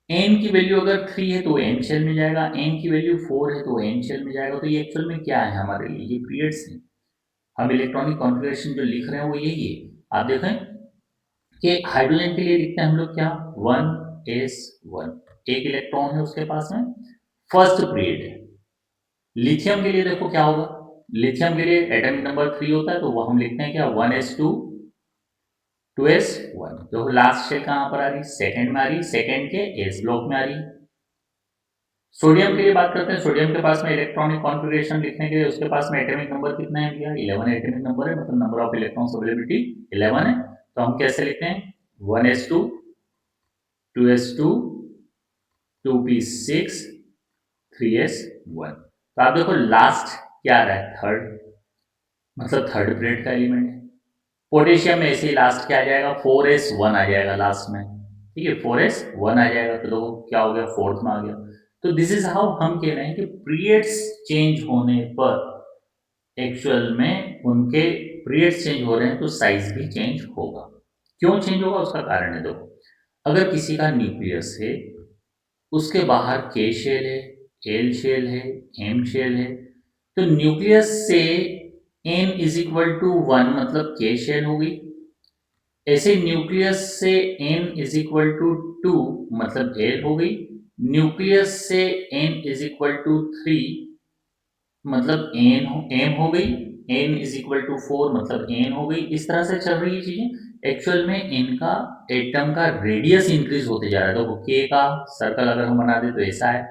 n की वैल्यू अगर 3 है, तो वो एम शेल में जाएगा, n की वैल्यू 4 है, तो वो एन शेल में जाएगा। तो ये एक्चुअल में क्या है हमारे लिए? ये पीरियड्स हैं। हम इलेक्ट्रॉनिक कॉन्फ़िगरेशन जो लिख रहे हैं वो यही है। आप देखें कि हाइड्रोजन के लिए लिखते हैं हम लोग क्या? 1s1, एक इलेक्ट्रॉन है उसके पास में, फर्स्ट पीरियड है। लिथियम के लिए देखो क्या होगा? लिथियम के लिए एटॉमिक नंबर 3 होता है, तो वो हम लिखते हैं क्या? 1s2, 2s1। देखो लास्ट शेल कहाँ पर आ रही? सेकंड में आ रही, सेकंड के एस ब्लॉक में आ रही। सोडियम के लिए बात करते हैं, सोडियम के पास में इलेक्ट्रॉनिक कॉन्फ़िगरेशन लिखने के लिए उसके पास में एटॉमिक नंबर कितना है भैया? 11 एटॉमिक नंबर है, मतलब नंबर ऑफ इलेक्ट्रॉन्स अवेलेबिलिटी 11 है। तो हम कैसे लिखते हैं? 1s2, 2s2, 2p6, 3s1। तो आप देखो लास्ट क्या आ रहा है? थर्ड, मतलब थर्ड पीरियड का एलिमेंट है। पोटेशियम में ऐसे ही लास्ट क्या आ जाएगा? 4s1 आ जाएगा लास्ट में। ठीक है, 4s1 आ जाएगा, तो देखो क्या हो गया? फोर्थ में आ गया। तो दिस इज हाउ हम कह रहे हैं कि पीरियड्स चेंज होने पर एक्चुअल में उनके पीरियड्स चेंज हो रहे हैं तो साइज भी चेंज होगा। क्यों चेंज होगा? उसका कारण है, देखो अगर किसी का न्यूक्लियस है, उसके बाहर के शेल है, एल शेल है, एम शेल है, तो न्यूक्लियस से n इज इक्वल टू 1 मतलब के शेल हो गई। ऐसे न्यूक्लियस से n इज इक्वल टू 2 मतलब एल हो गई। न्यूक्लियस से n इज इक्वल टू 3 मतलब एन हो गई, एन इज इक्वल टू 4 मतलब एन हो गई, इस तरह से चल रही है चीजें। एक्चुअल में इनका एटम का रेडियस इंक्रीज होते जा रहा है। देखो के का सर्कल अगर हम बना दे तो ऐसा है,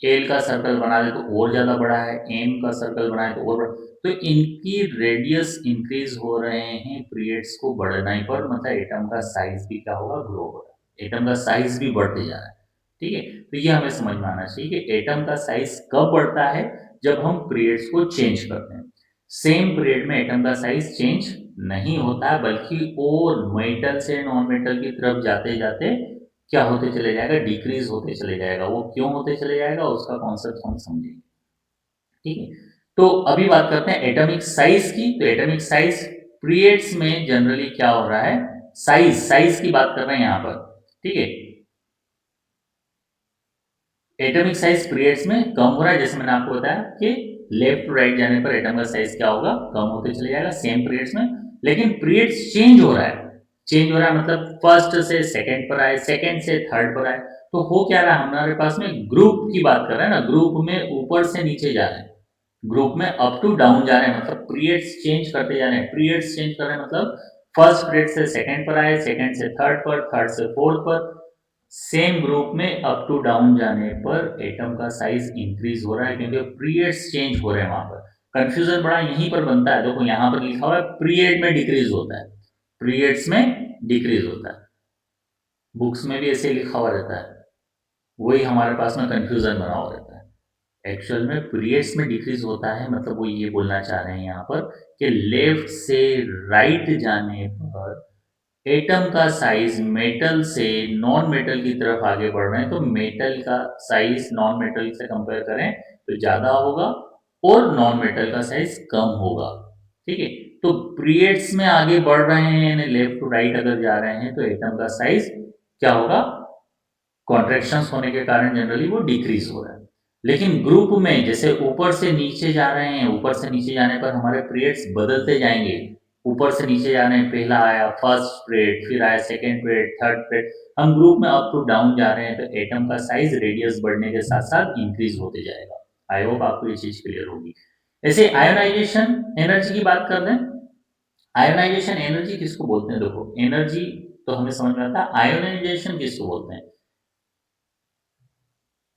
एल का सर्कल बना दे तो और ज्यादा बड़ा है, एम का सर्कल बनाए तो और बड़ा। तो इनकी रेडियस इंक्रीज हो रहे हैं पीरियड्स को बढ़ने पर, मतलब एटम का साइज भी क्या होगा, ग्रो होगा, एटम का साइज भी बढ़ते जा रहा है। ठीक है, तो ये हमें समझ में आना चाहिए कि एटम का साइज कब बढ़ता है, जब हम पीरियड्स को चेंज करते हैं। सेम पीरियड में एटम का साइज चेंज नहीं होता है, बल्कि और मेटल से नॉन मेटल की तरफ जाते जाते क्या होते चले जाएगा, डिक्रीज होते चले जाएगा। वो क्यों होते चले जाएगा उसका कॉन्सेप्ट हम समझेंगे। ठीक है, तो अभी बात करते हैं एटॉमिक साइज की। तो एटॉमिक साइज पीरियड्स में जनरली क्या हो रहा है, साइज साइज की बात कर रहे हैं यहाँ पर। ठीक है, एटॉमिक साइज पीरियड्स में कम हो रहा है, जैसे मैंने आपको बताया कि लेफ्ट टू राइट जाने पर एटम का साइज क्या होगा, कम होते चले जाएगा सेम पीरियड्स में। लेकिन पीरियड्स चेंज हो रहा है, चेंज हो रहा है मतलब फर्स्ट से सेकंड पर आए, सेकंड से थर्ड पर आए। तो हो क्या रहा है, हमारे पास में ग्रुप की बात कर रहे हैं ना, ग्रुप में ऊपर से नीचे जा रहे हैं, ग्रुप में अप टू डाउन जा रहे हैं, मतलब पीरियड्स चेंज करते जा रहे हैं। पीरियड्स चेंज कर रहे हैं मतलब फर्स्ट पीरियड से सेकंड पर आए, सेकंड से थर्ड पर, थर्ड से फोर्थ पर। सेम ग्रुप में अप टू डाउन जाने पर एटम का साइज इंक्रीज हो रहा है, क्योंकि पीरियड्स चेंज हो रहे हैं वहां पर। कंफ्यूजन बड़ा यहीं पर बनता है। देखो यहाँ पर लिखा हुआ है पीरियड में डिक्रीज होता है, पीरियड्स में डिक्रीज होता है, बुक्स में भी ऐसे लिखा हुआ रहता है, वही हमारे पास में कंफ्यूजन बना हुआ रहता है। एक्चुअल में पीरियड्स में डिक्रीज होता है, मतलब वो ये बोलना चाह रहे हैं यहाँ पर कि लेफ्ट से राइट जाने पर एटम का साइज मेटल से नॉन मेटल की तरफ आगे बढ़ रहे हैं, तो मेटल का साइज नॉन मेटल से कंपेयर करें तो ज्यादा होगा और नॉन मेटल का साइज कम होगा। ठीक है, तो पीरियड्स में आगे बढ़ रहे हैं यानी लेफ्ट टू राइट अगर जा रहे हैं तो एटम का साइज क्या होगा, कॉन्ट्रैक्शंस होने के कारण जनरली वो डिक्रीज हो रहा है। लेकिन ग्रुप में जैसे ऊपर से नीचे जा रहे हैं, ऊपर से नीचे जाने पर हमारे पीरियड्स बदलते जाएंगे। ऊपर से नीचे जा रहे हैं, पहला आया फर्स्ट पीरियड, फिर आया सेकंड पीरियड, थर्ड पीरियड, हम ग्रुप में अप टू डाउन जा रहे हैं, तो एटम का साइज रेडियस बढ़ने के साथ साथ इंक्रीज होते जाएगा। आई होप आपको ये चीज क्लियर होगी। ऐसे आयोनाइजेशन एनर्जी की बात कर रहे हैं। आयोनाइजेशन एनर्जी किसको बोलते हैं, देखो एनर्जी तो हमें समझ में आता है, आयोनाइजेशन किसको बोलते हैं।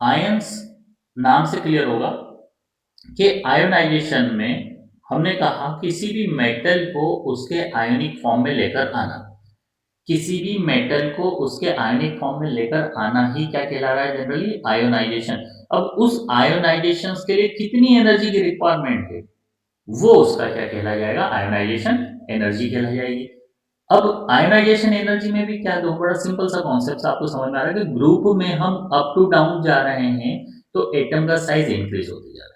आयंस नाम से क्लियर होगा कि आयोनाइजेशन में हमने कहा किसी भी मेटल को उसके आयनिक फॉर्म में लेकर आना, किसी भी मेटल को उसके आयनिक फॉर्म में लेकर आना ही क्या कहला रहा है, जनरली आयोनाइजेशन। अब उस आयोनाइजेशन के लिए कितनी एनर्जी की रिक्वायरमेंट है, वो उसका क्या कहला जाएगा, आयोनाइजेशन एनर्जी कहला जाएगी। अब आयोनाइजेशन एनर्जी में भी क्या, दो बड़ा सिंपल सा कॉन्सेप्ट आपको समझ में आ रहा है कि ग्रुप में हम अप टू डाउन जा रहे हैं तो एटम का साइज इंक्रीज होते जा रहा है।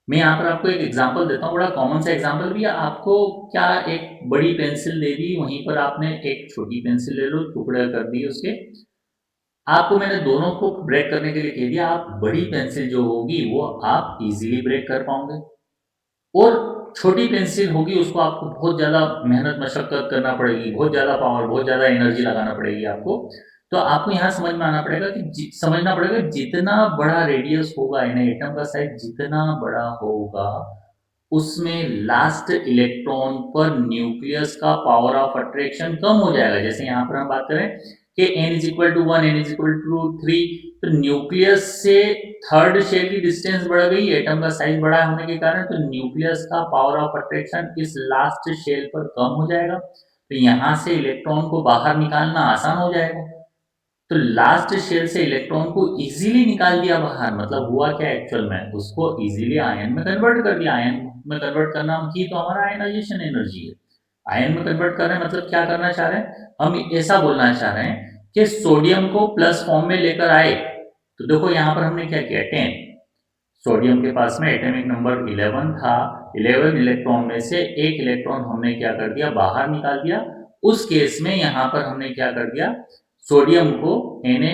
मैं यहाँ पर आपको एक एग्जांपल देता हूँ, बड़ा कॉमन सा एग्जांपल भी है। आपको क्या, एक बड़ी पेंसिल दे दी, वहीं पर आपने एक छोटी पेंसिल ले लो, टुकड़े कर दिए उसके। आपको मैंने दोनों को ब्रेक करने के लिए कह दिया, आप बड़ी पेंसिल जो होगी वो आप इजीली ब्रेक कर पाओगे, और छोटी पेंसिल होगी उसको आपको बहुत ज़्यादा मेहनत मशक्कत करना पड़ेगी, बहुत ज़्यादा पावर, बहुत ज़्यादा एनर्जी लगाना पड़ेगी आपको। तो आपको यहाँ समझ में आना पड़ेगा कि समझना पड़ेगा जितना बड़ा रेडियस होगा, यानी एटम का साइज जितना बड़ा होगा, उसमें लास्ट इलेक्ट्रॉन पर न्यूक्लियस का पावर ऑफ अट्रैक्शन कम हो जाएगा। जैसे यहाँ पर हम बात करें कि n is equal to 1, n is equal to 3, तो न्यूक्लियस से थर्ड शेल की डिस्टेंस बढ़ गई, एटम का साइज बड़ा होने के कारण, तो न्यूक्लियस का पावर ऑफ अट्रैक्शन इस लास्ट शेल पर कम हो जाएगा, तो यहाँ से इलेक्ट्रॉन को बाहर निकालना आसान हो जाएगा। तो लास्ट शेल से इलेक्ट्रॉन को इजीली निकाल दिया बाहर, मतलब हुआ क्या एक्चुअल में, उसको इजीली आयन में कन्वर्ट कर दिया। आयन में कन्वर्ट करना ही तो हमारा आयनाइजेशन एनर्जी है। आयन में कन्वर्ट कर रहे हैं मतलब क्या करना चाह रहे हैं, हम ऐसा बोलना चाह रहे हैं कि सोडियम को प्लस फॉर्म में लेकर आए। तो देखो यहाँ पर हमने क्या किया, 10, सोडियम के पास में एटॉमिक नंबर 11 था, 11 इलेक्ट्रॉन में से एक इलेक्ट्रॉन हमने क्या कर दिया, बाहर निकाल दिया। उस केस में यहाँ पर हमने क्या कर दिया, सोडियम को Na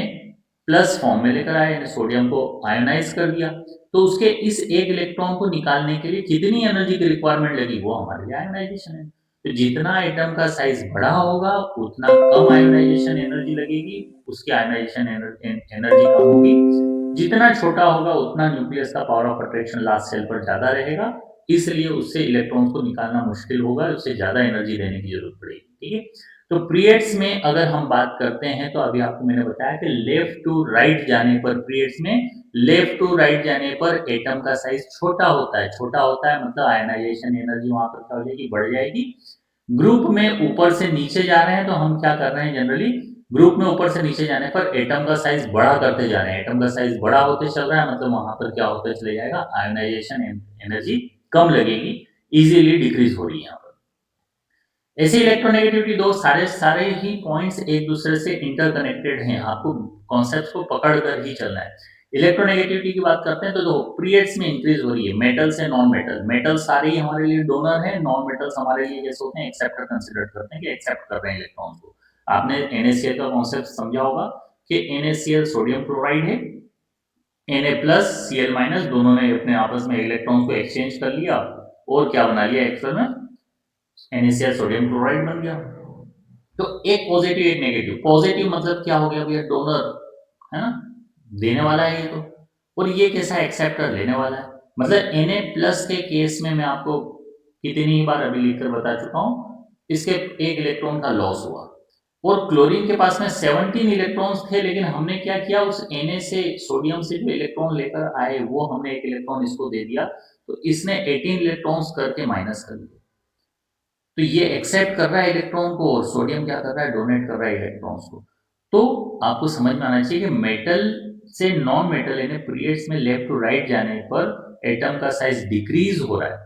प्लस फॉर्म में लेकर आए, सोडियम को आयोनाइज कर दिया। तो उसके इस एक इलेक्ट्रॉन को निकालने के लिए कितनी एनर्जी की रिक्वायरमेंट लगी, वो हमारे लिए आयोनाइजेशन है। तो जितना एटम का साइज बड़ा होगा उतना कम आयोनाइजेशन एनर्जी लगेगी, उसकी आयोनाइजेशन एनर्जी कम होगी। जितना छोटा होगा उतना न्यूक्लियस का power of attraction last shell पर ज़्यादा रहेगा, इसलिए उससे इलेक्ट्रॉन्स को निकालना मुश्किल होगा, उसे ज़्यादा एनर्जी देने की ज़रूरत पड़ेगी, ठीक है? तो पीरियड्स में अगर हम बात करते हैं तो अभी आपको मैंने बताया कि लेफ्ट टू राइट जाने पर पीरियड्स में लेफ्ट टू राइट जाने पर एटम का साइज़ छोटा होता है मतलब आयनाइजेशन एनर्जी वहाँ पर क्या हो जाएगी, बढ़ जाएगी। ग्रुप में ऊपर से नीचे जा रहे हैं तो हम क्या कर रहे हैं जनरली ग्रुप में ऊपर से नीचे जाने पर एटम का साइज बड़ा करते जा रहे हैं। एटम का साइज बड़ा होते चल रहा है मतलब वहां पर क्या होते चले जाएगा, आयोनाइजेशन एनर्जी कम लगेगी, इजीली डिक्रीज हो रही है यहाँ पर। ऐसे इलेक्ट्रोनेगेटिविटी दो सारे सारे ही पॉइंट्स एक दूसरे से इंटरकनेक्टेड हैं, आपको कॉन्सेप्ट को पकड़ कर ही चलना है। इलेक्ट्रोनेगेटिविटी की बात करते हैं तो दो पीरियड्स में इंक्रीज हो रही है, मेटल से नॉन मेटल। मेटल सारे ही हमारे लिए डोनर है, नॉन मेटल्स हमारे लिए जैसे होते हैं एक्सेप्टर कंसिडर करते हैं कि एक्सेप्ट कर रहे हैं इलेक्ट्रॉन को। आपने NaCl का कॉन्सेप्ट समझा होगा कि NaCl सोडियम क्लोराइड है, Na प्लस Cl माइनस दोनों ने अपने आपस में इलेक्ट्रॉन को एक्सचेंज कर लिया और क्या बना लिया एक्चुअल में, NaCl सोडियम क्लोराइड बन गया। तो एक पॉजिटिव एक नेगेटिव। पॉजिटिव मतलब क्या हो गया भैया, डोनर है ना, देने वाला है ये तो, और ये कैसा एक्सेप्टर लेने वाला है। मतलब Na प्लस के केस में मैं आपको कितनी बार अभी लिखकर बता चुका हूं, इसके एक इलेक्ट्रॉन का लॉस हुआ। और क्लोरीन के पास में 17 इलेक्ट्रॉन्स थे, लेकिन हमने क्या किया, उस Na से सोडियम से जो इलेक्ट्रॉन लेकर आए वो हमने एक इलेक्ट्रॉन इसको दे दिया, तो इसने 18 इलेक्ट्रॉन्स करके माइनस कर दिया। तो ये एक्सेप्ट कर रहा है इलेक्ट्रॉन को और सोडियम क्या कर रहा है, डोनेट कर रहा है इलेक्ट्रॉन्स को। तो आपको समझ में आना चाहिए कि मेटल से नॉन मेटल यानी पीरियड्स में लेफ्ट टू राइट जाने पर एटम का साइज डिक्रीज हो रहा है,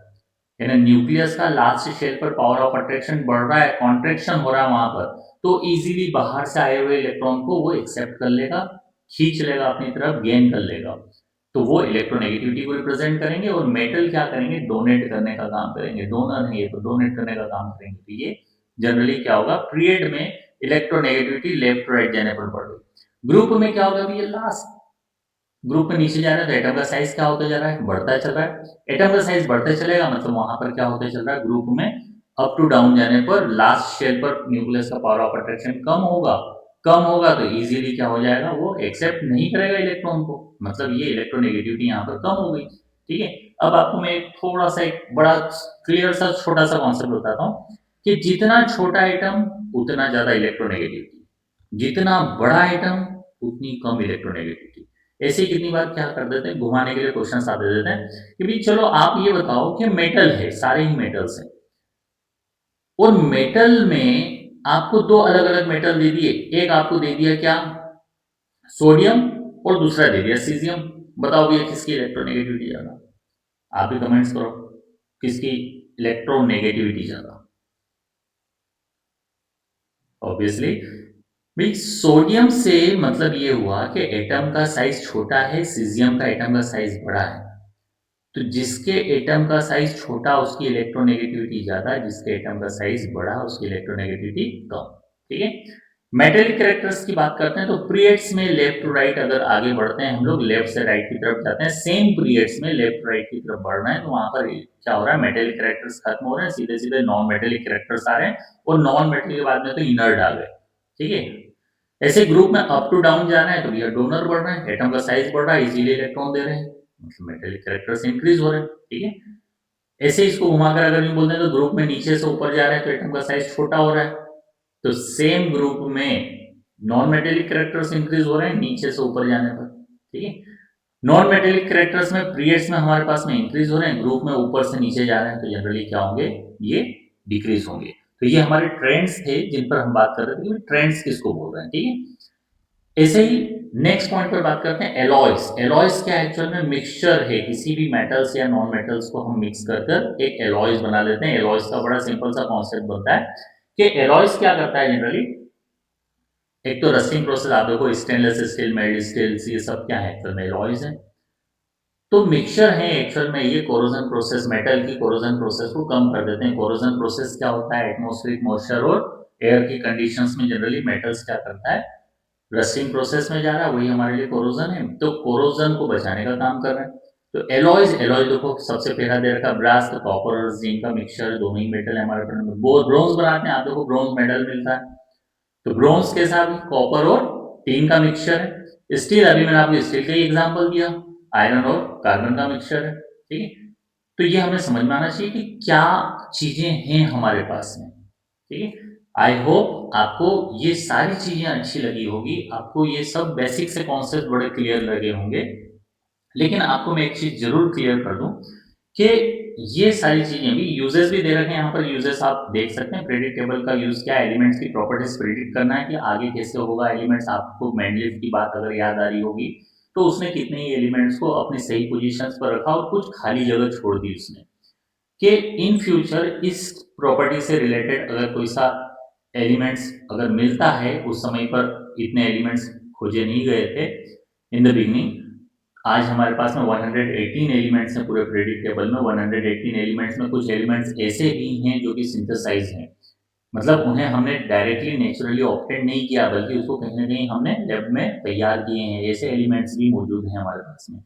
यानी न्यूक्लियस का लास्ट शेल पर पावर ऑफ अट्रैक्शन बढ़ रहा है, कॉन्ट्रैक्शन हो रहा है वहां पर, तो इजीली बाहर से आए हुए इलेक्ट्रॉन को वो एक्सेप्ट कर लेगा, खींच लेगा अपनी तरफ, गेन कर लेगा। तो वो इलेक्ट्रोनेगेटिविटी को रिप्रेजेंट करेंगे और मेटल क्या करेंगे, डोनेट करने का काम करेंगे। डोनर है ये तो डोनेट करने का काम करेंगे। तो ये जनरली क्या होगा, पीरियड में इलेक्ट्रोनेगेटिविटी लेफ्ट राइट जाने पर बढ़ गई। ग्रुप में क्या होगा, अभी ये लास्ट ग्रुप में नीचे जा रहा है तो एटम का साइज क्या होता जा रहा है, बढ़ता चल रहा है। एटम का साइज बढ़ते चलेगा मतलब वहां पर क्या होते चल रहा है, ग्रुप में अप टू डाउन जाने पर लास्ट शेल पर न्यूक्लियस का पावर ऑफ अट्रैक्शन कम होगा तो इजीली क्या हो जाएगा, वो एक्सेप्ट नहीं करेगा इलेक्ट्रॉन को, मतलब ये इलेक्ट्रोनेगेटिविटी यहाँ पर कम हो गई। ठीक है, अब आपको मैं एक थोड़ा सा एक बड़ा क्लियर सा छोटा सा कॉन्सेप्ट बताता हूँ कि जितना छोटा एटम उतना ज्यादा इलेक्ट्रोनेगेटिविटी, जितना बड़ा एटम उतनी कम इलेक्ट्रोनेगेटिविटी। ऐसे ही कितनी बार क्या कर देते हैं, घुमाने के लिए क्वेश्चन आते देते हैं कि भाई चलो आप ये बताओ कि मेटल है, सारे ही मेटल्स हैं, और मेटल में आपको दो अलग अलग मेटल दे दिए, एक आपको दे दिया क्या, सोडियम, और दूसरा दे दिया सीजियम। बताओ भैया किसकी इलेक्ट्रोनेगेटिविटी ज्यादा, आप भी कमेंट्स करो, किसकी इलेक्ट्रोनेगेटिविटी ज्यादा। ऑब्वियसली भाई सोडियम से मतलब ये हुआ कि एटम का साइज छोटा है, सीजियम का एटम का साइज बड़ा है। तो जिसके एटम का साइज छोटा उसकी इलेक्ट्रोनेगेटिविटी ज्यादा है, जिसके एटम का साइज बड़ा उसकी इलेक्ट्रोनेगेटिविटी कम। ठीक है, मेटेलिक कैरेक्टर्स की बात करते हैं तो पीरियड्स में लेफ्ट टू राइट अगर आगे बढ़ते हैं हम लोग, लेफ्ट से राइट की तरफ जाते हैं, सेम पीरियड्स में लेफ्ट टू राइट की तरफ बढ़ रहे हैं, तो वहां पर क्या हो रहा है, मेटेलिक कैरेक्टर्स खत्म हो रहे हैं, सीधे सीधे नॉन मेटेलिक कैरेक्टर्स आ रहे हैं, और नॉन मेटल के बाद में तो इनर्ट आ गए। ठीक है, ऐसे ग्रुप में अप टू डाउन जा रहे हैं तो भैया डोनर बढ़ रहे हैं, एटम का साइज बढ़ रहा है, इजीली इलेक्ट्रॉन दे रहे हैं, मतलब मेटेलिक कैरेक्टर्स इंक्रीज हो रहे हैं। ठीक है, ऐसे ही इसको घुमाकर अगर यूं बोलते हैं तो ग्रुप में नीचे से ऊपर जा रहे हैं तो एटम का साइज छोटा हो रहा है, तो सेम ग्रुप में नॉन मेटेलिक कैरेक्टर्स इंक्रीज हो रहे हैं नीचे से ऊपर जाने पर। ठीक है, नॉन मेटेलिक कैरेक्टर्स में पीरियड्स में हमारे पास में इंक्रीज हो रहे हैं, ग्रुप में ऊपर से नीचे जा रहे हैं तो जनरली क्या होंगे, ये डिक्रीज होंगे। तो ये हमारे ट्रेंड्स थे जिन पर हम बात कर रहे थे कि ट्रेंड्स किसको बोल रहे हैं। ठीक है, ऐसे ही नेक्स्ट पॉइंट पर बात करते हैं एलॉयज। एलॉयज क्या एक्चुअल में मिक्सचर है, किसी भी मेटल्स या नॉन मेटल्स को हम मिक्स कर कर एक एलॉयज बना लेते हैं। एलॉयज का बड़ा सिंपल सा कॉन्सेप्ट बनता है कि एलॉयज क्या करता है जनरली, एक तो रस्टिंग प्रोसेस आप देखो, स्टेनलेस स्टील, मेल्ड स्टील, ये सब क्या है एक्चुअल में एलॉयज है। तो मिक्सचर है एक्चुअल में, ये कोरोजन प्रोसेस, मेटल की कोरोजन प्रोसेस को कम कर देते हैं। कोरोजन प्रोसेस क्या होता है, एटमॉस्फेरिक मॉइस्चर और एयर की कंडीशंस में जनरली मेटल्स क्या करता है, रस्टिंग प्रोसेस में जा रहा है, वही हमारे लिए कोरोजन है, तो कोरोजन को बचाने का काम कर रहे हैं। तो एलॉयज, एलॉय देखो सबसे पहला दे रखा ब्रास, तो कॉपर और जिंक का मिक्सचर, दोनों ही मेटल है हमारे पास। ब्रोंज बनाते हैं, आप देखो ब्रोंज मेडल मिलता है, तो ब्रोंज के साथ कॉपर और टीन का मिक्सचर है। स्टील, अभी मैंने आपको स्टील का ही एग्जांपल दिया, आयरन और कार्बन का मिक्सचर है, ठीक है? तो ये हमें समझ में आना चाहिए कि क्या चीज़ें हैं हमारे पास में, ठीक है? आई होप आपको ये सारी चीज़ें अच्छी लगी होगी, आपको ये सब बेसिक से कॉन्सेप्ट बड़े क्लियर लगे होंगे। लेकिन आपको मैं एक चीज़ ज़रूर क्लियर कर दूँ कि ये सारी चीज़ें भी यूजेस भी दे रखे हैं, यहाँ पर यूजेस आप देख सकते हैं। प्रेडिक्ट टेबल का यूज़ क्या है, एलिमेंट्स की प्रॉपर्टीज़ प्रेडिक्ट करना है कि आगे कैसे होगा एलिमेंट्स। आपको मेंडलीव की बात अगर याद आ रही होगी, तो उसने कितने ही एलिमेंट्स को अपनी सही पोज़ीशंस पर रखा और कुछ खाली जगह छोड़ दी उसने। कि इन फ्यूचर इस प्रॉपर्टी से रिलेटेड अगर कोई सा एलिमेंट्स अगर मिलता है, उस समय पर इतने एलिमेंट्स खोजे नहीं गए थे इन द बिगनिंग। आज हमारे पास में 118 एलिमेंट्स हैं पूरे प्रेडिक्ट टेबल में। 118 एलिमेंट्स में कुछ एलिमेंट्स ऐसे भी हैं जो कि सिंथेसाइज हैं, मतलब उन्हें हमने डायरेक्टली नेचुरली ऑब्टेन नहीं किया, बल्कि उसको कहीं ना कहीं हमने लैब में तैयार किए हैं। ऐसे एलिमेंट्स भी मौजूद हैं हमारे पास में।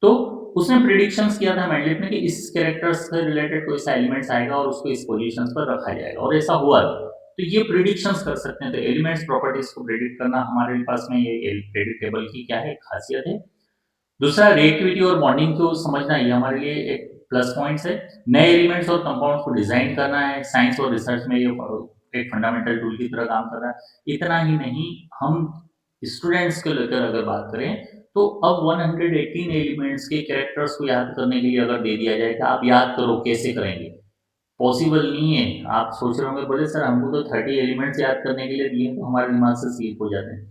तो उसने प्रिडिक्शंस किया था मैंडलेट ने कि इस कैरेक्टर्स से रिलेटेड कोई सा एलिमेंट्स आएगा और उसको इस पोजीशंस पर रखा जाएगा, और ऐसा हुआ भी। तो ये प्रिडिक्शंस कर सकते हैं। तो एलिमेंट्स प्रॉपर्टीज को प्रिडिक्ट करना हमारे पास में ये प्रेडिक्ट टेबल की क्या है, खासियत है। दूसरा, रिएक्टिविटी और बॉन्डिंग को समझना, ये हमारे लिए एक प्लस पॉइंट्स है। नए एलिमेंट्स और कंपाउंड्स को डिजाइन करना है, साइंस और रिसर्च में ये एक फंडामेंटल टूल की तरह काम कर रहा है। इतना ही नहीं, हम स्टूडेंट्स को लेकर अगर बात करें, तो अब 118 एलिमेंट्स के कैरेक्टर्स को याद करने के लिए अगर दे दिया जाए कि आप याद करो, कैसे करेंगे? पॉसिबल नहीं है। आप सोच रहे होंगे, बोले सर हमको तो 30 एलिमेंट्स याद करने के लिए दिए, तो हमारे दिमाग से स्लिप हो जाते हैं।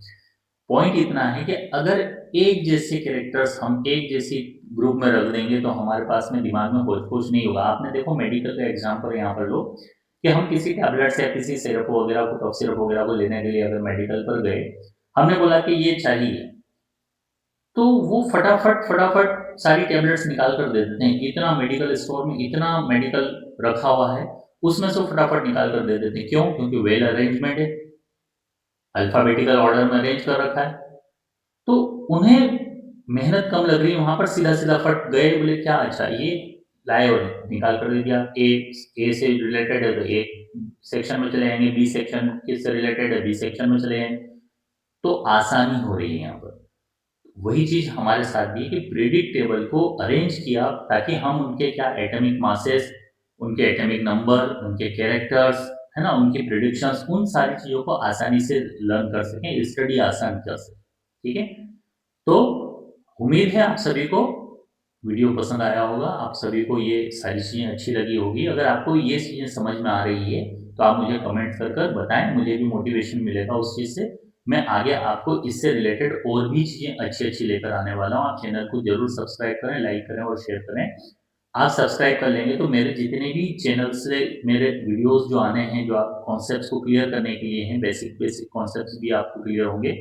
पॉइंट इतना है कि अगर एक जैसे कैरेक्टर्स हम एक जैसी ग्रुप में रख देंगे, तो हमारे पास में दिमाग में होच-पोच नहीं होगा। आपने देखो मेडिकल का एग्ज़ाम्पल यहाँ पर लो, कि हम किसी टैबलेट्स या किसी सिरप वगैरह को, कफ सिरप वगैरह को लेने के लिए अगर मेडिकल पर गए, हमने बोला कि ये चाहिए, तो वो फटाफट सारी टैबलेट्स निकाल कर दे देते हैं। इतना मेडिकल स्टोर में इतना मेडिकल रखा हुआ है, उसमें से वो फटाफट निकाल कर दे देते हैं। क्यों? क्योंकि वेल अरेंजमेंट है, अल्फ़ाबेटिकल ऑर्डर में अरेंज कर रखा है। तो उन्हें मेहनत कम लग रही है, वहाँ पर सीधा-सीधा फट गए, बोले क्या अच्छा ये लाए और निकाल कर दे दिया। ए से रिलेटेड है तो ए सेक्शन में चले जाएँगे, बी सेक्शन किससे रिलेटेड है, बी सेक्शन में चले जाएँगे। तो आसानी हो रही है यहाँ पर। वही चीज़ हमारे साथ भी है कि प्रेडिक्ट टेबल को अरेंज किया ताकि हम उनके क्या एटॉमिक मासेस, उनके एटॉमिक नंबर, उनके कैरेक्टर्स, है ना? उनकी प्रेडिक्शंस, उन सारी चीज़ों को आसानी से लर्न कर सकें, स्टडी आसान कर सकें। ठीक है? तो उम्मीद है आप सभी को वीडियो पसंद आया होगा, आप सभी को ये सारी चीज़ें अच्छी लगी होगी। अगर आपको ये चीज़ें समझ में आ रही है, तो आप मुझे कमेंट कर कर बताएँ, मुझे भी मोटिवेशन मिलेगा उस चीज़ से। मैं आगे आपको इससे रिलेटेड और भी चीज़ें अच्छी-अच्छी लेकर आने वाला हूँ। आप चैनल को ज़रूर सब्सक्राइब करें, लाइक करें और शेयर करें। आप सब्सक्राइब कर लेंगे तो मेरे जितने भी चैनल से मेरे वीडियोज़ जो आने हैं, जो आप कॉन्सेप्ट्स को क्लियर करने के लिए हैं, बेसिक कॉन्सेप्ट्स भी आपको क्लियर होंगे।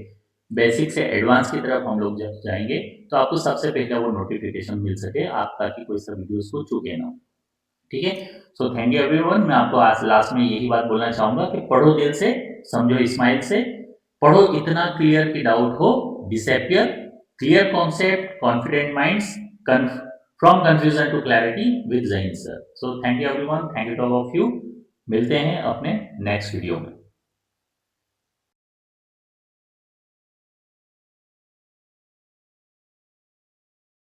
बेसिक से एडवांस की तरफ हम लोग जब जाएँगे, तो आपको सबसे पहले वो नोटिफ़िकेशन मिल सके, आप ताकि कोई सा वीडियोज़ को चूके ना। ठीक है? सो थैंक यू एवरीवन। मैं आपको आज लास्ट में यही बात बोलना चाहूँगा कि पढ़ो दिल से, समझो स्माइल से, पढ़ो इतना क्लियर कि डाउट हो disappear, clear concept, confident minds, कन from confusion to clarity with Zaheer sir. So thank you everyone, thank you to all of you. मिलते हैं अपने नेक्स्ट वीडियो में।